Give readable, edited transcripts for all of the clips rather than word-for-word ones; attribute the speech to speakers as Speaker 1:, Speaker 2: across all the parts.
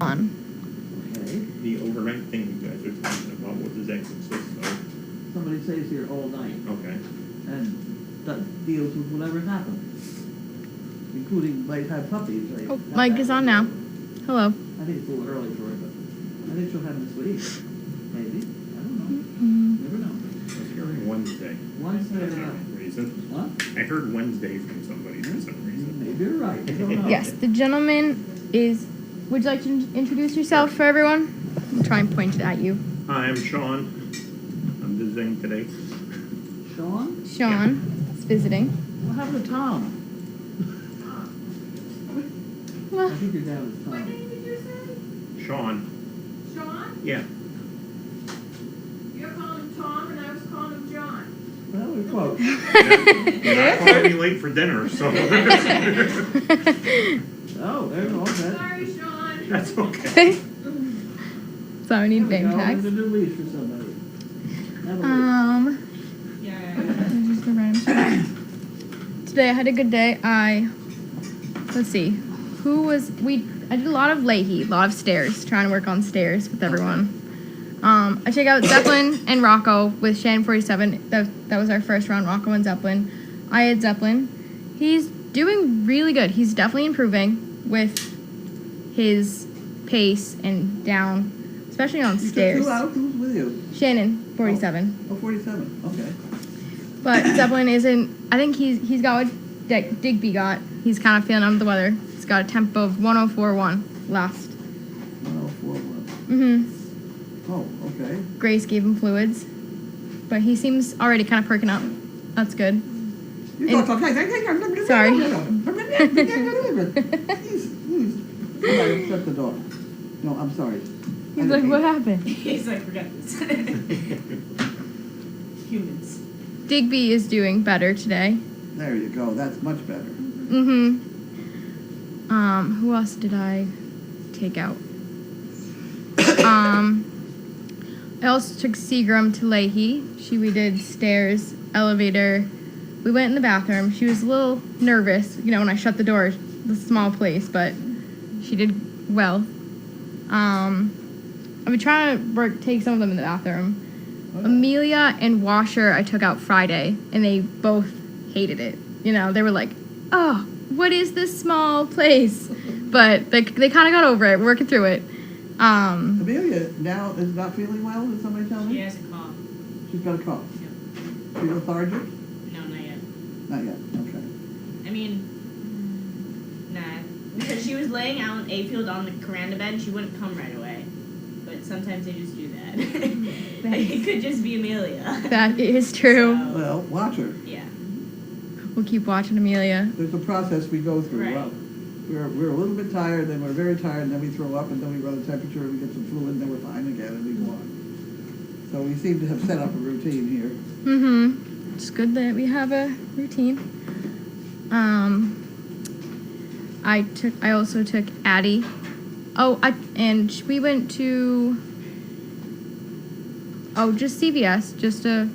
Speaker 1: on.
Speaker 2: Okay.
Speaker 3: The overnight thing you guys are talking about, what does that consist of?
Speaker 2: Somebody stays here all night
Speaker 3: Okay.
Speaker 2: and that deals with whatever's happened, including might have puppies. Right?
Speaker 1: Oh, mic is on now. Hello.
Speaker 2: I think it's a little early for her, but I think she'll have them this week. Maybe. I don't know.
Speaker 1: Mm-hmm.
Speaker 2: Never know.
Speaker 3: I was hearing Wednesday.
Speaker 2: Wednesday,
Speaker 3: For some reason.
Speaker 2: What?
Speaker 3: I heard Wednesday from somebody for some reason.
Speaker 2: Maybe you're right. I don't know.
Speaker 1: Yes, the gentleman is. Would you like to introduce yourself for everyone? I'll try and point it at you.
Speaker 3: Hi, I'm Sean. I'm visiting today.
Speaker 2: Sean?
Speaker 1: Sean is visiting.
Speaker 2: What happened to Tom? I
Speaker 1: Well,
Speaker 2: think you're down with
Speaker 4: What
Speaker 2: Tom.
Speaker 4: name did you say?
Speaker 3: Sean.
Speaker 4: Sean?
Speaker 3: Yeah.
Speaker 4: You're calling him Tom and I was calling him John.
Speaker 2: Well, we're close.
Speaker 3: You're not calling me late for dinner, so.
Speaker 2: Oh, there's all that.
Speaker 4: Sorry, Sean.
Speaker 3: That's okay.
Speaker 1: so I need name
Speaker 2: There's
Speaker 1: tags.
Speaker 2: a new lease for somebody. Have a
Speaker 1: Just a random. Today I had a good day. Let's see, I did a lot of Leahy, a lot of stairs, trying to work on stairs with everyone. I checked out Zeppelin and Rocco with Shannon 47. That was our first round, Rocco and Zeppelin. I had Zeppelin. He's doing really good. He's definitely improving with his pace and down, especially on
Speaker 2: You
Speaker 1: stairs.
Speaker 2: took 2 out? Who's with you?
Speaker 1: Shannon 47.
Speaker 2: Oh, 47. Okay.
Speaker 1: But Zeppelin isn't. I think he's got what Digby got. He's kind of feeling under the weather. He's got a temp of 104.1 last.
Speaker 2: 104. Oh, okay.
Speaker 1: Grace gave him fluids, but he seems already kind of perking up. That's good.
Speaker 2: You
Speaker 1: And-
Speaker 2: talk, okay.
Speaker 1: Sorry.
Speaker 2: Please. Somebody shut the door. No, I'm sorry.
Speaker 1: He's like, what happened?
Speaker 5: He's like, forget this. Humans.
Speaker 1: Digby is doing better today.
Speaker 2: There you go. That's much better.
Speaker 1: Mm-hmm. Who else did I take out? I also took Seagram to Leahy. We did stairs, elevator. We went in the bathroom. She was a little nervous, when I shut the door, the small place, but she did well. I've been trying to take some of them in the bathroom.
Speaker 2: Oh, yeah.
Speaker 1: Amelia and Washer I took out Friday, and they both hated it. They were like, oh, what is this small place? But they kind of got over it, working through it.
Speaker 2: Amelia now is not feeling well. Did somebody tell
Speaker 5: She
Speaker 2: me?
Speaker 5: has a cough.
Speaker 2: She's got a cough.
Speaker 5: Yep.
Speaker 2: She's lethargic?
Speaker 5: No, not yet.
Speaker 2: Not yet. Okay.
Speaker 5: I mean, nah. Because she was laying out in A-field on the Coranda bed and she wouldn't come right away. But sometimes they just do that. It could just be Amelia.
Speaker 1: That is true.
Speaker 5: So,
Speaker 2: Well, watch her.
Speaker 5: yeah.
Speaker 1: We'll keep watching Amelia.
Speaker 2: There's a process we go through.
Speaker 5: Right.
Speaker 2: Well, we're a little bit tired, then we're very tired, and then we throw up, and then we run a temperature, and we get some fluid, and then we're fine again, and we go on. So we seem to have set up a routine here.
Speaker 1: Mm-hmm. It's good that we have a routine. I also took Addie. We went to just CVS, just a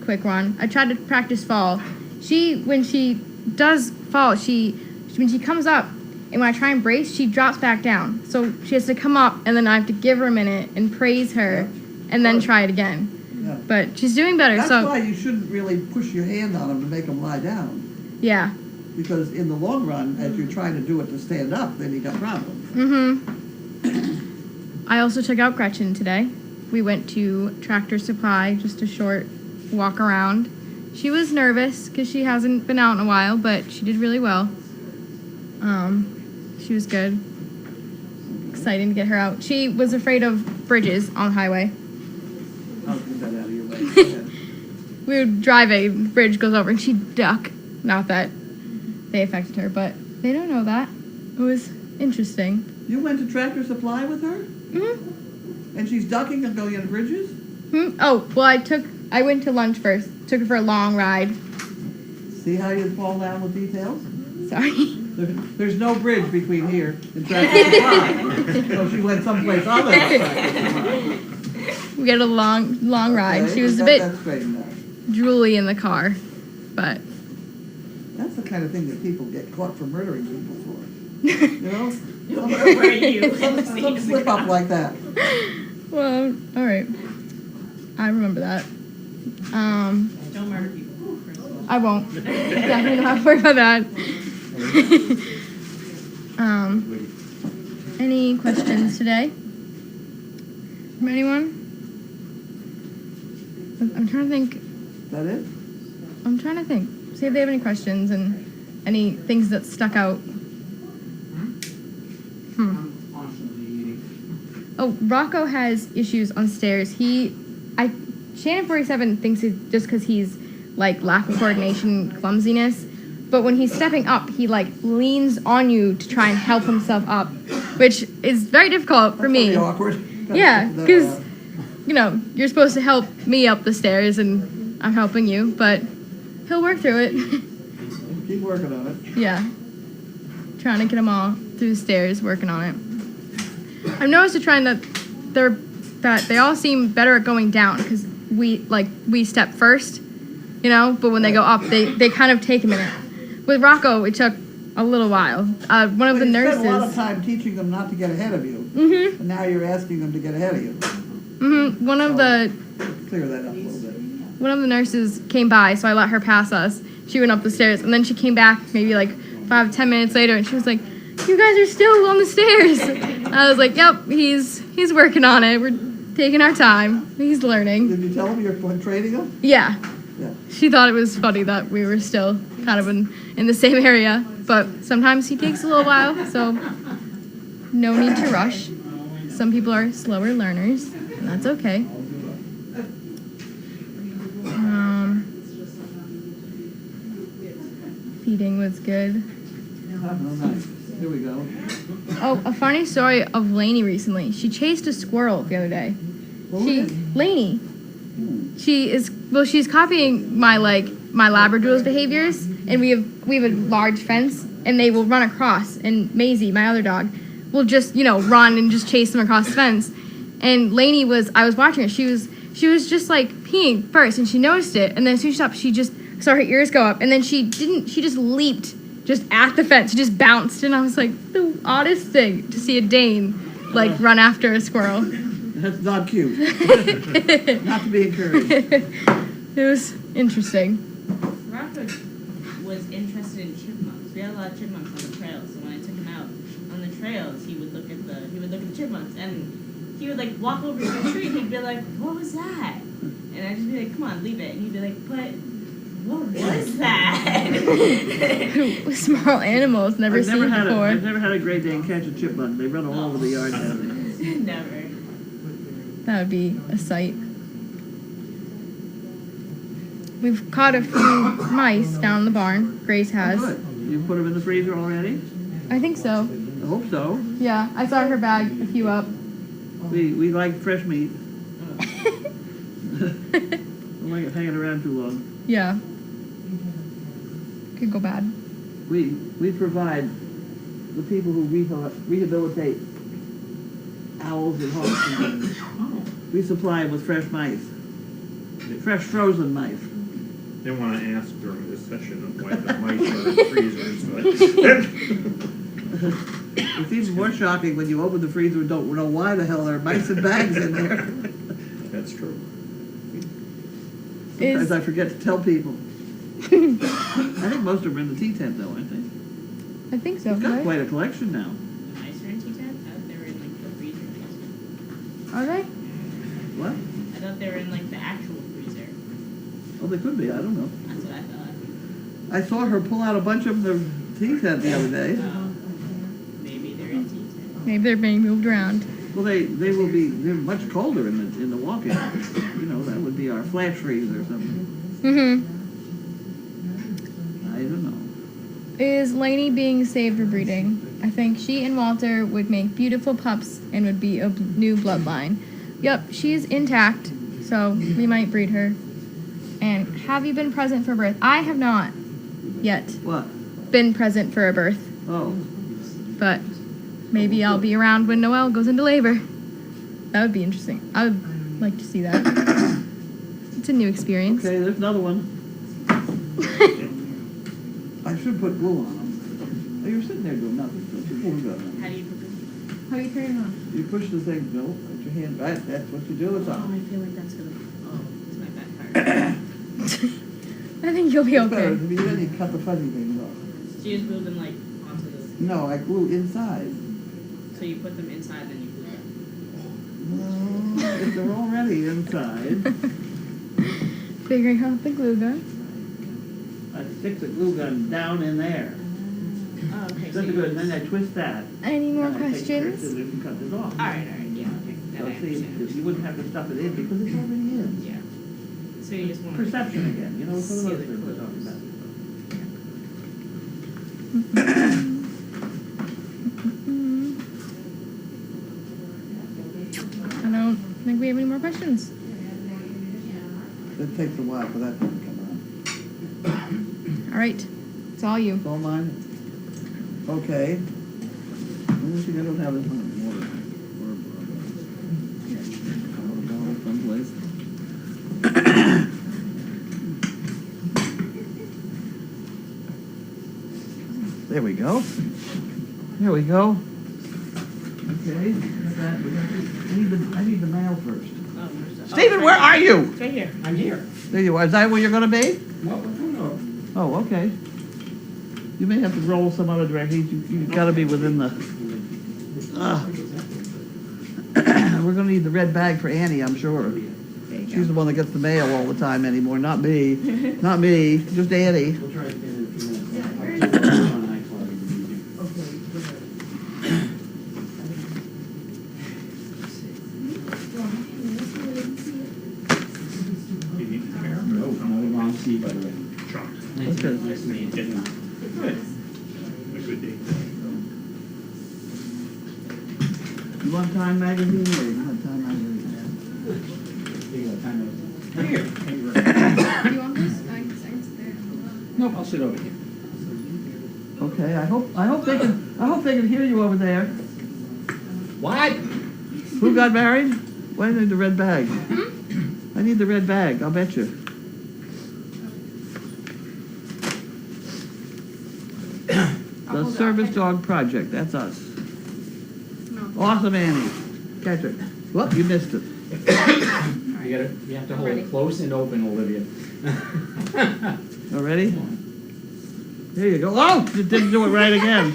Speaker 1: quick run. I tried to practice fall. When she does fall, when she comes up, and when I try and brace, she drops back down. So she has to come up, and then I have to give her a minute and praise her, and then try it again.
Speaker 2: Yeah.
Speaker 1: But she's doing better.
Speaker 2: That's
Speaker 1: so
Speaker 2: why you shouldn't really push your hand on them to make them lie down.
Speaker 1: yeah.
Speaker 2: Because in the long run, as you're trying to do it to stand up, then you got problems.
Speaker 1: Mm-hmm. I also took out Gretchen today. We went to Tractor Supply, just a short walk around. She was nervous because she hasn't been out in a while, but she did really well. She was good. Exciting to get her out. She was afraid of bridges on the highway.
Speaker 2: I'll get that out of your way. Go ahead.
Speaker 1: We were driving, the bridge goes over, and she'd duck. Not that they affected her, but they don't know that. It was interesting.
Speaker 2: You went to Tractor Supply with her?
Speaker 1: Mm-hmm.
Speaker 2: And she's ducking and going into bridges?
Speaker 1: Oh, well, I went to lunch first. Took her for a long ride.
Speaker 2: See how you fall down with details?
Speaker 1: Sorry.
Speaker 2: There's no bridge between here and Tractor Supply. So she went someplace other than Tractor Supply.
Speaker 1: We had a long ride.
Speaker 2: Okay,
Speaker 1: She was a
Speaker 2: got
Speaker 1: bit
Speaker 2: that straightened out.
Speaker 1: drooly in the car, but
Speaker 2: That's the kind of thing that people get caught for murdering people for. You know?
Speaker 5: Where are you?
Speaker 2: Some slip up like that.
Speaker 1: Well, all right. I remember that.
Speaker 5: Don't murder people. First of all.
Speaker 1: I won't. Definitely not worry about that. Any questions today from anyone? I'm trying to think.
Speaker 2: Is that it?
Speaker 1: I'm trying to think. See if they have any questions and any things that stuck out. Oh, Rocco has issues on stairs. Shannon 47 thinks it's just because he's like lack of coordination, clumsiness. But when he's stepping up, he like leans on you to try and help himself up, which is very difficult for
Speaker 2: That's
Speaker 1: me.
Speaker 2: pretty awkward.
Speaker 1: Yeah, because you're supposed to help me up the stairs, and I'm helping you, but he'll work through it.
Speaker 2: Keep working on it.
Speaker 1: Yeah, trying to get them all through the stairs, working on it. I've noticed that they all seem better at going down because we step first, but when they go up, they kind of take a minute. With Rocco, it took a little while. One of the nurses.
Speaker 2: You spent a lot of time teaching them not to get ahead of you,
Speaker 1: Mm-hmm.
Speaker 2: and now you're asking them to get ahead of you.
Speaker 1: Mm-hmm. One of the
Speaker 2: Clear that up a little bit.
Speaker 1: One of the nurses came by, so I let her pass us. She went up the stairs, and then she came back maybe like 5-10 minutes later, and she was like, "You guys are still on the stairs." I was like, "Yep, he's working on it. We're taking our time. He's learning."
Speaker 2: Did you tell them you're training them?
Speaker 1: Yeah.
Speaker 2: Yeah.
Speaker 1: She thought it was funny that we were still kind of in the same area, but sometimes he takes a little while, so no need to rush. Some people are slower learners, and that's okay. Feeding was good.
Speaker 2: Oh, nice. Here we go.
Speaker 1: Oh, a funny story of Lainey recently. She chased a squirrel the other day. Lainey. She's copying my Labradoodle's behaviors, and we have a large fence, and they will run across, and Maisie, my other dog, will just, run and just chase them across the fence. And Lainey I was watching her, she was just like peeing first, and she noticed it, and then as soon as she stopped, she just saw her ears go up, and then she just leaped just at the fence, she just bounced, and I was like, the oddest thing to see a Dane run after a squirrel.
Speaker 2: That's not cute. Not to be encouraged.
Speaker 1: It was interesting.
Speaker 5: Rocco was interested in chipmunks. We had a lot of chipmunks on the trails, so when I took him out on the trails, he would look at the chipmunks, and he would walk over to the tree, and he'd be like, "What was that?" And I'd just be like, "Come on, leave it." And he'd be like, "But what was that?"
Speaker 1: Small animals, never seen before.
Speaker 2: I've never had a Great Dane catch a chipmunk. They run all over the yard down there.
Speaker 5: Never.
Speaker 1: That would be a sight. We've caught a few mice down in the barn. Grace has.
Speaker 2: Good. You put them in the freezer already?
Speaker 1: I think so.
Speaker 2: I hope so.
Speaker 1: Yeah, I saw her bag a few up.
Speaker 2: We like fresh meat. Don't like it hanging around too long.
Speaker 1: Yeah. Could go bad.
Speaker 2: We provide the people who rehabilitate owls and hawks and things. We supply them with fresh mice. Fresh frozen mice.
Speaker 3: They want to ask during this session of why the mice are in freezers, but
Speaker 2: It's even more shocking when you open the freezer and don't know why the hell there are mice and bags in there.
Speaker 3: that's true.
Speaker 2: Sometimes I forget to tell people. I think most of them are in the tea tent, though, I think.
Speaker 1: I think so,
Speaker 2: We've got
Speaker 1: right?
Speaker 2: quite a collection now.
Speaker 5: The mice are in T-10? I thought they were in the freezer.
Speaker 1: Are they?
Speaker 2: What?
Speaker 5: I thought they were in the actual freezer.
Speaker 2: Oh, they could be. I don't know.
Speaker 5: That's what I thought.
Speaker 2: I saw her pull out a bunch of them in the tea tent the other day.
Speaker 5: Maybe they're in T-10.
Speaker 1: Maybe they're being moved around.
Speaker 2: Well, they're much colder in the walk-in. That would be our flash freeze or something.
Speaker 1: Mm-hmm.
Speaker 2: I don't know.
Speaker 1: Is Lainey being saved for breeding? I think she and Walter would make beautiful pups and would be a new bloodline. Yep, she's intact, so we might breed her. And have you been present for birth? I have not yet
Speaker 2: What?
Speaker 1: been present for a birth,
Speaker 2: Oh.
Speaker 1: but maybe I'll be around when Noelle goes into labor. That would be interesting. I would like to see that. It's a new experience.
Speaker 2: Okay, there's another one. I should put glue on them. Oh, you're sitting there doing nothing. Don't you glue on them.
Speaker 5: How do you put glue
Speaker 1: How do you turn it on?
Speaker 2: You push the thing, no, put your hand, right, that's what you do, it's
Speaker 5: Oh,
Speaker 2: on.
Speaker 5: I feel like that's gonna. Oh, it's my backfire.
Speaker 1: I think you'll be
Speaker 2: It's better,
Speaker 1: okay.
Speaker 2: if you then you cut the fuzzy things off.
Speaker 5: She just moved them like onto this.
Speaker 2: No, I glue inside.
Speaker 5: So you put them inside, then you glue them.
Speaker 2: No, if they're already inside,
Speaker 1: Figuring out the glue gun.
Speaker 2: I stick the glue gun down in there.
Speaker 5: Oh, okay.
Speaker 2: That's good, and then I twist that.
Speaker 1: Any more
Speaker 2: and I take the
Speaker 1: questions?
Speaker 2: scissors and cut this off.
Speaker 5: Alright, yeah, okay. That
Speaker 2: So
Speaker 5: I
Speaker 2: see,
Speaker 5: understand.
Speaker 2: you wouldn't have to stuff it in because it's already in.
Speaker 5: Yeah. So you just want
Speaker 2: Perception again, you know, it's one of
Speaker 5: Seal
Speaker 2: those
Speaker 5: it
Speaker 2: things we're
Speaker 5: closed.
Speaker 2: talking about.
Speaker 1: I don't think we have any more questions.
Speaker 2: It takes a while for that thing to come on.
Speaker 1: All right, it's all you.
Speaker 2: It's all mine? Okay. I think I don't have this one water. Water bottle someplace. There we go. There we go. Okay. I need the mail first.
Speaker 5: Oh, where's the-
Speaker 2: Stephen,
Speaker 5: oh,
Speaker 2: where
Speaker 5: right
Speaker 2: are you?
Speaker 5: here. It's right here.
Speaker 3: I'm here.
Speaker 2: There you are. Is that where you're gonna be?
Speaker 3: What? No.
Speaker 2: Oh, okay. You may have to roll some other direction. You've gotta be within the, we're gonna need the red bag for Annie, I'm sure.
Speaker 1: There you
Speaker 2: She's the
Speaker 1: go.
Speaker 2: one that gets the mail all the time anymore, not me. Not me, just Annie.
Speaker 3: We'll try it in a few minutes. You need the hair?
Speaker 6: No, no wrong seat, by the way.
Speaker 3: Shocked.
Speaker 2: Okay.
Speaker 6: Nice to meet you.
Speaker 3: Good. A good day.
Speaker 2: You want Time Magazine or you want Time Magazine?
Speaker 6: Here you go, time out.
Speaker 3: Here. Thank you very much.
Speaker 1: Do you want this? I can sit there.
Speaker 6: Nope, I'll sit over here.
Speaker 2: Okay, I hope they can hear you over there.
Speaker 6: What?
Speaker 2: Who got married? Why do I need the red bag? I need the red bag, I'll bet you. The Service Dog Project, that's us.
Speaker 1: No.
Speaker 2: Awesome, Annie. Catch it. Whoop, you missed it.
Speaker 6: You have to hold
Speaker 1: Ready.
Speaker 6: it close and open, Olivia.
Speaker 2: All ready? There you go. Oh, you didn't do it right again.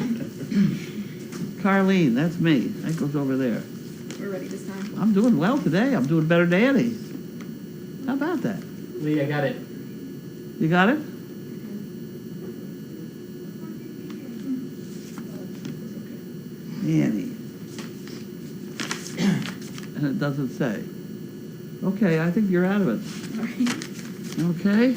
Speaker 2: Carlene, that's me. That goes over there.
Speaker 1: We're ready this time.
Speaker 2: I'm doing well today. I'm doing better than Annie. How about that?
Speaker 6: Lee, I got it.
Speaker 2: You got it? Annie. And it doesn't say. Okay, I think you're out of it.
Speaker 1: All right.
Speaker 2: Okay?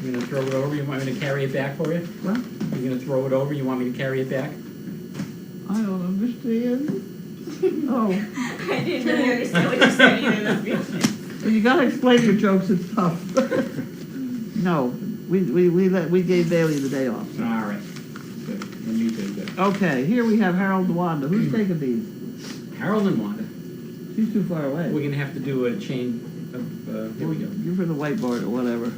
Speaker 6: You gonna throw it over? You want me to carry it back for you?
Speaker 2: What?
Speaker 6: You gonna throw it over? You want me to carry it back?
Speaker 2: I don't understand. Oh,
Speaker 5: I didn't really understand what you said either. Let's be honest.
Speaker 2: well, you gotta explain your jokes and stuff. No, we gave Bailey the day off.
Speaker 6: All right. Good. And you did good.
Speaker 2: Okay, here we have Harold and Wanda. Who's taking these?
Speaker 6: Harold and Wanda.
Speaker 2: She's too far away.
Speaker 6: We're gonna have to do a chain of, here we go.
Speaker 2: Give her the whiteboard or whatever.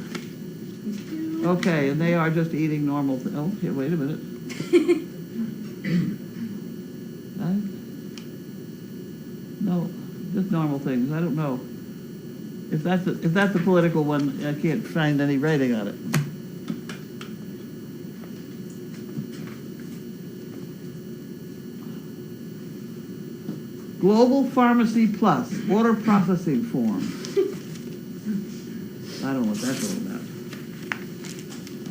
Speaker 2: Okay, and they are just eating normal, oh, here, wait a minute. No, just normal things, I don't know. If that's a political one, I can't find any writing on it. Global Pharmacy Plus, order processing form. I don't know what that's all about.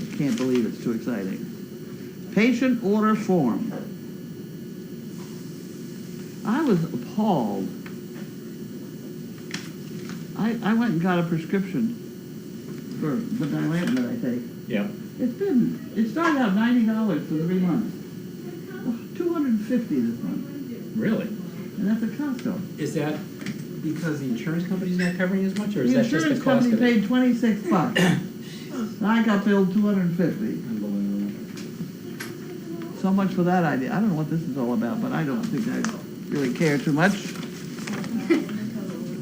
Speaker 2: I can't believe it's too exciting. Patient order form. I was appalled. I went and got a prescription for the Dilantin that I take.
Speaker 6: Yeah.
Speaker 2: It started out $90 for 3 months. $250 this month.
Speaker 6: Really?
Speaker 2: And that's at Costco.
Speaker 6: Is that because the insurance company's not covering as much, or is
Speaker 2: The
Speaker 6: that just the
Speaker 2: insurance
Speaker 6: cost
Speaker 2: company
Speaker 6: of it?
Speaker 2: paid $26. And I got billed $250.
Speaker 6: Unbelievable.
Speaker 2: So much for that idea. I don't know what this is all about, but I don't think I really care too much.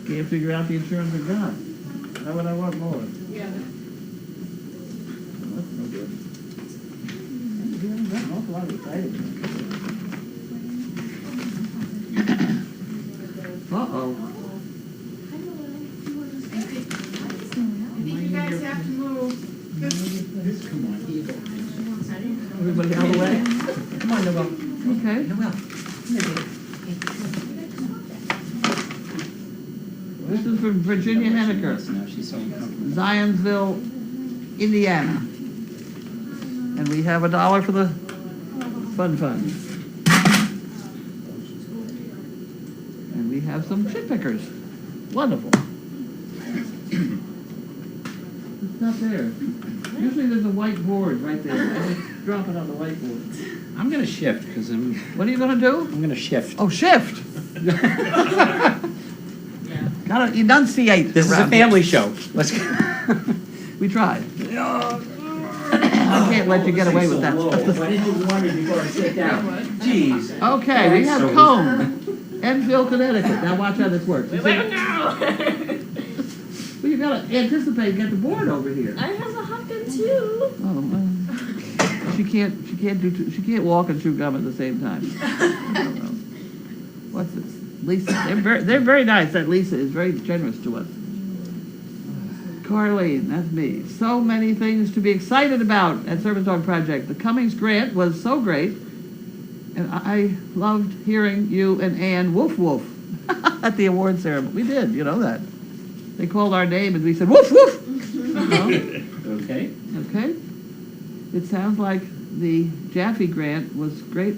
Speaker 2: Can't figure out the insurance I got. How would I want more?
Speaker 1: Yeah.
Speaker 2: That's no good. got an awful lot of exciting. Uh-oh.
Speaker 4: I think you guys have to move.
Speaker 6: Come on, here you go.
Speaker 2: Everybody out of the way?
Speaker 6: Come on, Noel.
Speaker 2: Okay.
Speaker 6: Noel.
Speaker 2: This is from Virginia Henniker,
Speaker 6: Now she's so uncomfortable.
Speaker 2: Zionsville, Indiana. And we have $1 for the fund. And we have some chip pickers. Wonderful. It's not there. Usually there's a white board right there. I just drop it on the whiteboard.
Speaker 6: I'm gonna shift, because I'm
Speaker 2: What are you gonna do?
Speaker 6: gonna shift.
Speaker 2: Oh, shift. Gotta enunciate.
Speaker 6: This is a
Speaker 2: around here.
Speaker 6: family show. Let's go.
Speaker 2: We tried. I can't let you get away with that.
Speaker 6: Why didn't you warn me before I sit down? Jeez.
Speaker 2: Okay, we have
Speaker 6: So-
Speaker 2: Cone, Enfield, Connecticut. Now watch how this works. You see- Well, you gotta anticipate, get the board over here.
Speaker 5: I have a Hopkin too.
Speaker 2: Oh, well, she can't walk and chew gum at the same time. I don't know. What's this? Lisa, they're very nice. That Lisa is very generous to us. Carlene, that's me. So many things to be excited about at Service Dog Project. The Cummings grant was so great, and I loved hearing you and Ann woof woof at the award ceremony. We did, you know that. They called our name and we said woof woof. You know?
Speaker 6: Okay.
Speaker 2: Okay. It sounds like the Jaffe grant was great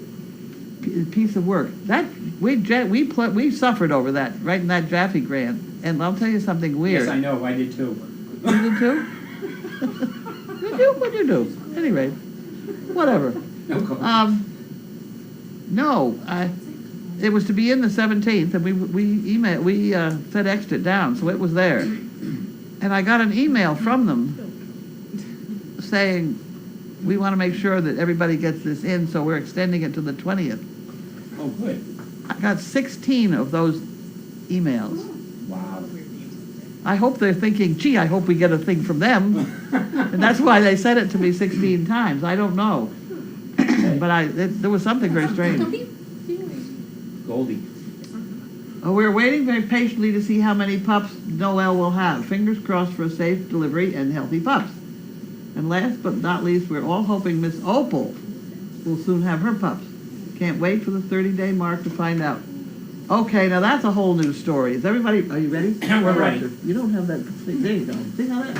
Speaker 2: piece of work. That we suffered over that, right in that Jaffe grant. And I'll tell you something weird.
Speaker 6: Yes, I know, I did too.
Speaker 2: You did too? Did you? What'd you do? Anyway, whatever.
Speaker 6: No comment.
Speaker 2: It was to be in the 17th, and we FedExed it down, so it was there. And I got an email from them saying, we want to make sure that everybody gets this in, so we're extending it to the 20th.
Speaker 6: Oh, good.
Speaker 2: I got 16 of those emails.
Speaker 6: Wow.
Speaker 2: I hope they're thinking, gee, I hope we get a thing from them. And that's why they sent it to me 16 times. I don't know. But there was something very strange.
Speaker 6: Goldie.
Speaker 2: We're waiting very patiently to see how many pups Noel will have. Fingers crossed for a safe delivery and healthy pups. And last but not least, we're all hoping Miss Opal will soon have her pups. Can't wait for the 30-day mark to find out. Okay, now that's a whole new story. Is everybody, are you ready?
Speaker 6: We're ready.
Speaker 2: You don't have that thing. There you go. See how that?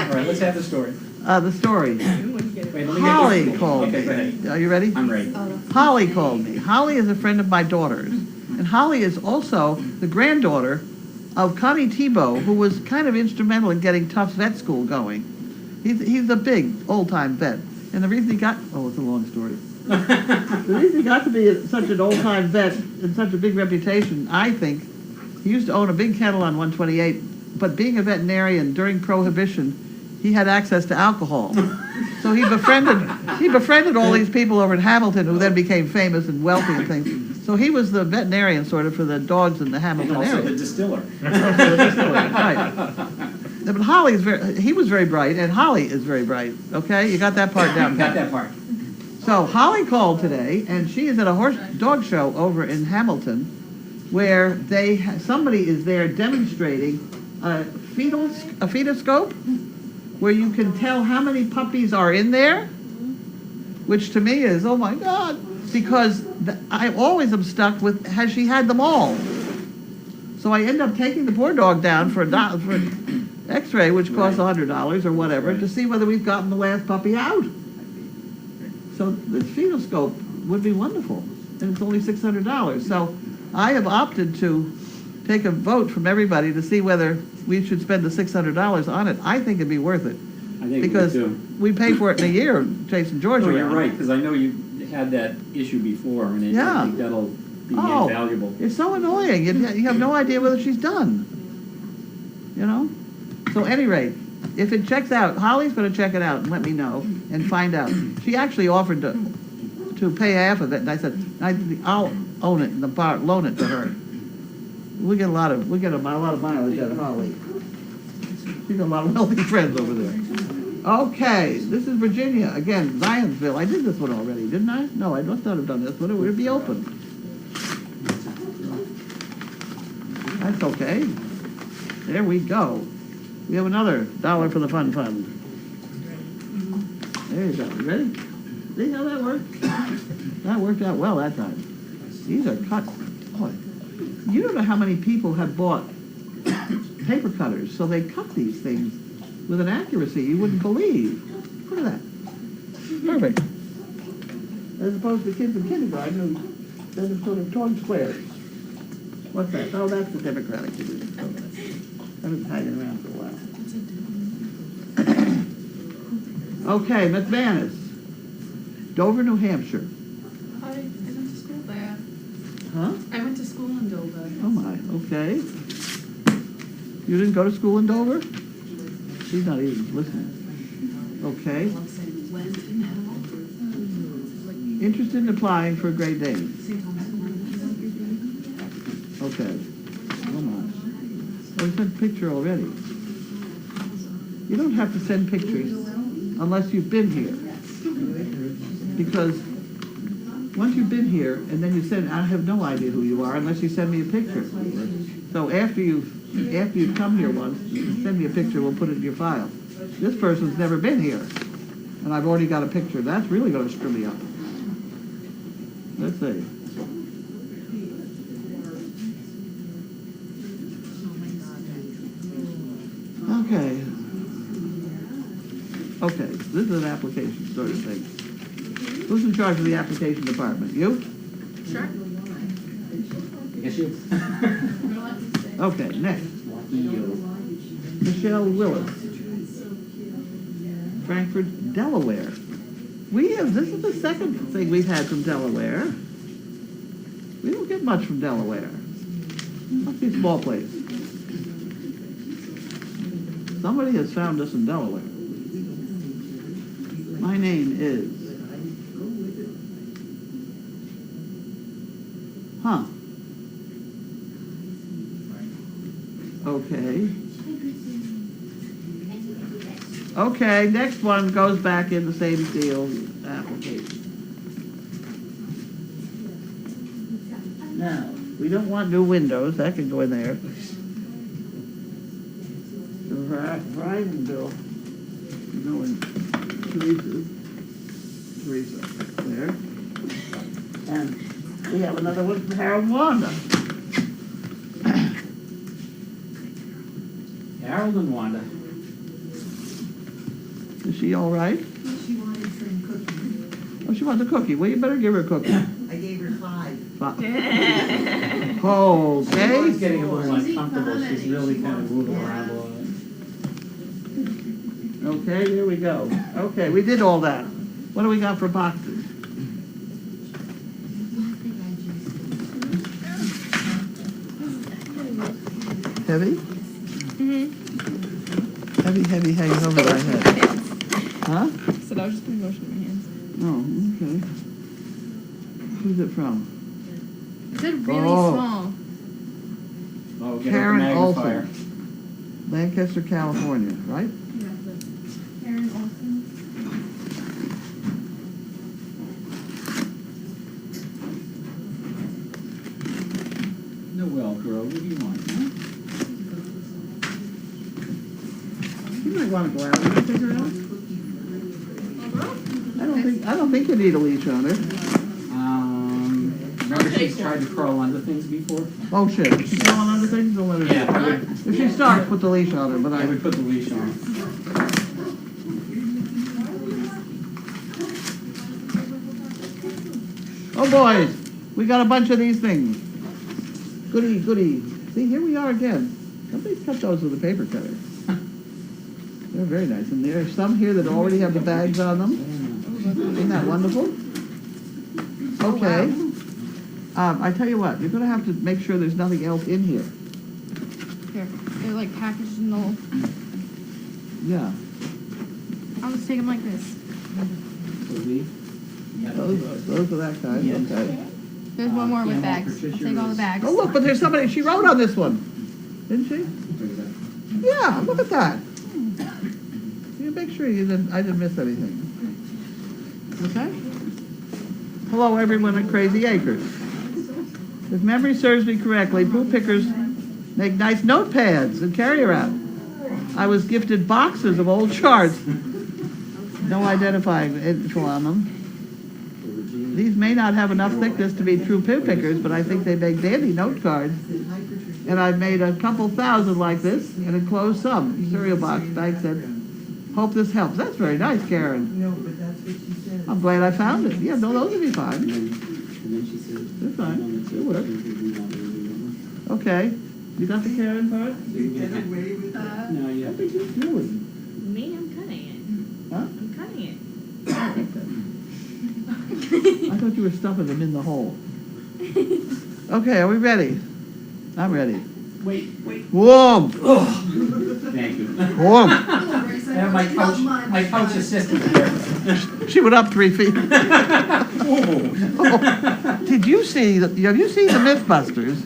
Speaker 6: All right, let's have the story.
Speaker 2: The story.
Speaker 6: Wait, let me get
Speaker 2: Holly
Speaker 6: this.
Speaker 2: called
Speaker 6: Okay,
Speaker 2: me.
Speaker 6: go ahead.
Speaker 2: Are you ready?
Speaker 6: I'm ready.
Speaker 2: Holly called me. Holly is a friend of my daughter's. And Holly is also the granddaughter of Connie Tebow, who was kind of instrumental in getting Tufts Vet School going. He's a big, old-time vet. And the reason he got, it's a long story. The reason he got to be such an old-time vet and such a big reputation, I think, he used to own a big kennel on 128, but being a veterinarian during Prohibition, he had access to alcohol. So he befriended all these people over in Hamilton who then became famous and wealthy and things. So he was the veterinarian sort of for the dogs in the Hamilton
Speaker 6: And also
Speaker 2: area.
Speaker 6: the distiller.
Speaker 2: Right. But he was very bright, and Holly is very bright. Okay, you got that part down.
Speaker 6: Got that part.
Speaker 2: So Holly called today, and she is at a dog show over in Hamilton, where somebody is there demonstrating a fetoscope, where you can tell how many puppies are in there, which to me is, oh my God, because I always am stuck with, has she had them all? So I end up taking the poor dog down for an x-ray, which costs $100 or whatever, to see whether we've gotten the last puppy out. So this fetoscope would be wonderful, and it's only $600. So I have opted to take a vote from everybody to see whether we should spend the $600 on it. I think it'd be worth it.
Speaker 6: I think
Speaker 2: Because
Speaker 6: we do.
Speaker 2: we pay for it in a year, chasing George
Speaker 6: No,
Speaker 2: around.
Speaker 6: you're right, because I know you had that issue before, and I think that'll be invaluable.
Speaker 2: It's so annoying. You have no idea whether she's done. You know? So at any rate, if it checks out, Holly's going to check it out and let me know and find out. She actually offered to pay half of it, and I said, I'll own it and loan it to her. We get a lot of mileage out of Holly. She's got a lot of wealthy friends over there. Okay, this is Virginia, again, Zionsville. I did this one already, didn't I? No, I must not have done this one, it would be open. That's okay. There we go. We have another $1 for the fun fund. There you go, you ready? See how that worked? That worked out well that time. These are cut, boy, you don't know how many people have bought paper cutters, so they cut these things with an accuracy you wouldn't believe. Look at that. Perfect. As opposed to kids in kindergarten who does sort of torn squares. What's that? Oh, that's the Democratic division. I've been hanging around for a while. Okay, McManus, Dover, New Hampshire.
Speaker 4: I went to school there.
Speaker 2: Huh?
Speaker 4: I went to school in Dover.
Speaker 2: Oh my, okay. You didn't go to school in Dover? She's not even listening. Okay. Interested in applying for a Great Dane? Okay. Oh my. Oh, we sent a picture already. You don't have to send pictures unless you've been here. Because once you've been here and then you send, I have no idea who you are unless you send me a picture. So after you've come here once, send me a picture, we'll put it in your file. This person's never been here, and I've already got a picture. That's really going to screw me up. Let's see. Okay. Okay, this is an application sort of thing. Who's in charge of the application department? You?
Speaker 4: Sure.
Speaker 6: Yes, you.
Speaker 2: Okay, next. Michelle Willis, Frankfort, Delaware. This is the second thing we've had from Delaware. We don't get much from Delaware. Must be a small place. Somebody has found us in Delaware. My name is... Huh. Okay. Okay, next one goes back in the same deal application. Now, we don't want new windows, that can go in there. Verizon bill, you know, in Teresa, there. And we have another one from Harold and Wanda.
Speaker 6: Harold and Wanda.
Speaker 2: Is she all right?
Speaker 7: She wanted some cookies.
Speaker 2: Oh, she wants a cookie. Well, you better give her a cookie.
Speaker 7: I gave her 5.
Speaker 2: Okay.
Speaker 6: She's getting a little uncomfortable. She's really kind of moving around a little bit.
Speaker 2: Okay, there we go. Okay, we did all that. What do we got for boxes? Heavy?
Speaker 1: Mm-hmm.
Speaker 2: Heavy hangs over my head. Huh?
Speaker 1: So I was just putting motion in my hands.
Speaker 2: Oh, okay. Who's it from?
Speaker 1: It said really
Speaker 2: Oh.
Speaker 1: small.
Speaker 6: Oh, get
Speaker 2: Karen
Speaker 6: a magnifier.
Speaker 2: Olson. Lancaster, California, right?
Speaker 1: Karen Olson.
Speaker 6: No, well, girl, what do you want? Huh?
Speaker 2: You might want to go out. You want to take her out? I don't think you need a leash on her.
Speaker 6: Remember she's tried to crawl under things before?
Speaker 2: Oh shit. She's going under things? Don't let her.
Speaker 6: Yeah, I would,
Speaker 2: If she starts, put the leash on her, but
Speaker 6: I would put the leash on.
Speaker 2: Oh boys, we got a bunch of these things. Goody, goody. See, here we are again. Somebody's cut those with a paper cutter. They're very nice. And there are some here that already have the bags on them. Isn't that wonderful? Okay. I tell you what, you're going to have to make sure there's nothing else in here.
Speaker 1: Here, they're like packaged in the.
Speaker 2: Yeah.
Speaker 1: I'll just take them like this.
Speaker 2: Those are that kind.
Speaker 6: Yeah.
Speaker 2: Okay.
Speaker 1: There's one more with
Speaker 6: Yeah,
Speaker 1: bags. I'll take all the bags.
Speaker 2: Oh look, but there's somebody. She wrote on this one, didn't she? Yeah. Look at that. You make sure I didn't miss anything. Okay? Hello, everyone at Crazy Acres. If memory serves me correctly, poo pickers make nice notepads and carry around. I was gifted boxes of old charts. No identifying info on them. These may not have enough thickness to be true poo pickers, but I think they make dandy note cards. And I've made a couple thousand like this and enclosed some. Cereal box, thanks, said, hope this helps. That's very nice, Karen.
Speaker 7: No, but that's what she said.
Speaker 2: I'm glad I found it. Yeah, no, those would be
Speaker 6: And
Speaker 2: fine.
Speaker 6: then she said.
Speaker 2: They're fine. They'll work.
Speaker 6: We want to
Speaker 2: Okay. You got the Karen part?
Speaker 7: You get away with that.
Speaker 6: No, yeah.
Speaker 2: What are you doing?
Speaker 5: Me, I'm cutting it.
Speaker 2: Huh?
Speaker 5: I'm cutting it.
Speaker 2: I thought you were stuffing them in the hole. Okay, are we ready? I'm ready.
Speaker 6: Wait.
Speaker 2: Whoa!
Speaker 6: Thank you.
Speaker 2: Whoa!
Speaker 6: I have my couch assistant here.
Speaker 2: She went up 3 feet. Did you see, have you seen the Mythbusters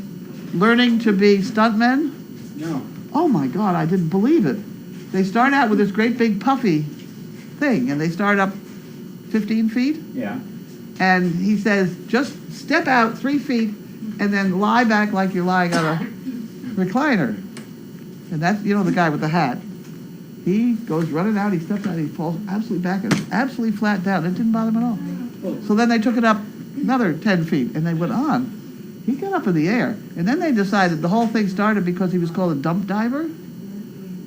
Speaker 2: learning to be stuntmen?
Speaker 6: No.
Speaker 2: Oh my God, I didn't believe it. They start out with this great big puffy thing, and they start up 15 feet,
Speaker 6: Yeah.
Speaker 2: and he says, just step out 3 feet, and then lie back like you're lying on a recliner. And that's, you know, the guy with the hat. He goes running out, he steps out, he falls absolutely back, and absolutely flat down. It didn't bother him at all. So then they took it up another 10 feet, and they went on. He got up in the air, and then they decided the whole thing started because he was called a dump diver.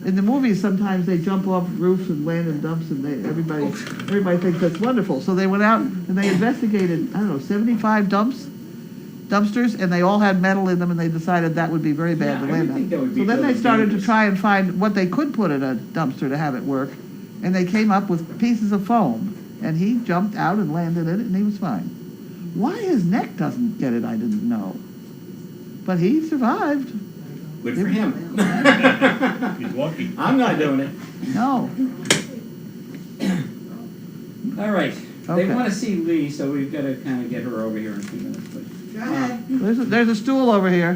Speaker 2: In the movies, sometimes they jump off roofs and land in dumps, and everybody thinks that's wonderful. So they went out and they investigated, 75 dumpsters, and they all had metal in them, and they decided that would be very bad
Speaker 6: Yeah,
Speaker 2: to
Speaker 6: I would
Speaker 2: land
Speaker 6: think that
Speaker 2: on.
Speaker 6: would be
Speaker 2: So then they
Speaker 6: really
Speaker 2: started
Speaker 6: dangerous.
Speaker 2: to try and find what they could put in a dumpster to have it work, and they came up with pieces of foam, and he jumped out and landed in it, and he was fine. Why his neck doesn't get it, I didn't know. But he survived.
Speaker 6: Good for him.
Speaker 3: He's lucky.
Speaker 6: I'm not doing it.
Speaker 2: No.
Speaker 6: All right.
Speaker 2: Okay.
Speaker 6: They want to see Lee, so we've got to kind of get her over here in a few minutes. But
Speaker 7: Go ahead,
Speaker 2: There's a stool over here.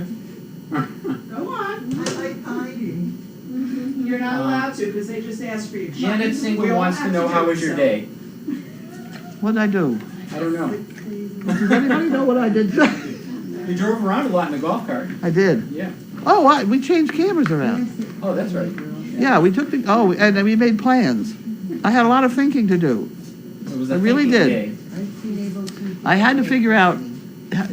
Speaker 7: go on. I like hiding.
Speaker 4: You're not allowed to, because they just asked for you.
Speaker 6: Janet
Speaker 4: We
Speaker 6: Single
Speaker 4: all
Speaker 6: wants to
Speaker 4: have
Speaker 6: know
Speaker 4: do
Speaker 6: how
Speaker 4: it,
Speaker 6: was your
Speaker 4: so.
Speaker 6: day.
Speaker 2: What did I do?
Speaker 6: I don't know.
Speaker 2: Does anybody know what I did?
Speaker 6: You drove around a lot in the golf cart.
Speaker 2: I did.
Speaker 6: Yeah.
Speaker 2: Oh, we changed cameras around.
Speaker 6: Oh, that's right.
Speaker 2: Yeah, we took and then we made plans. I had a lot of thinking to do.
Speaker 6: It was a
Speaker 2: I really
Speaker 6: thinking
Speaker 2: did.
Speaker 6: day.
Speaker 7: I've been able to.
Speaker 2: I had to figure out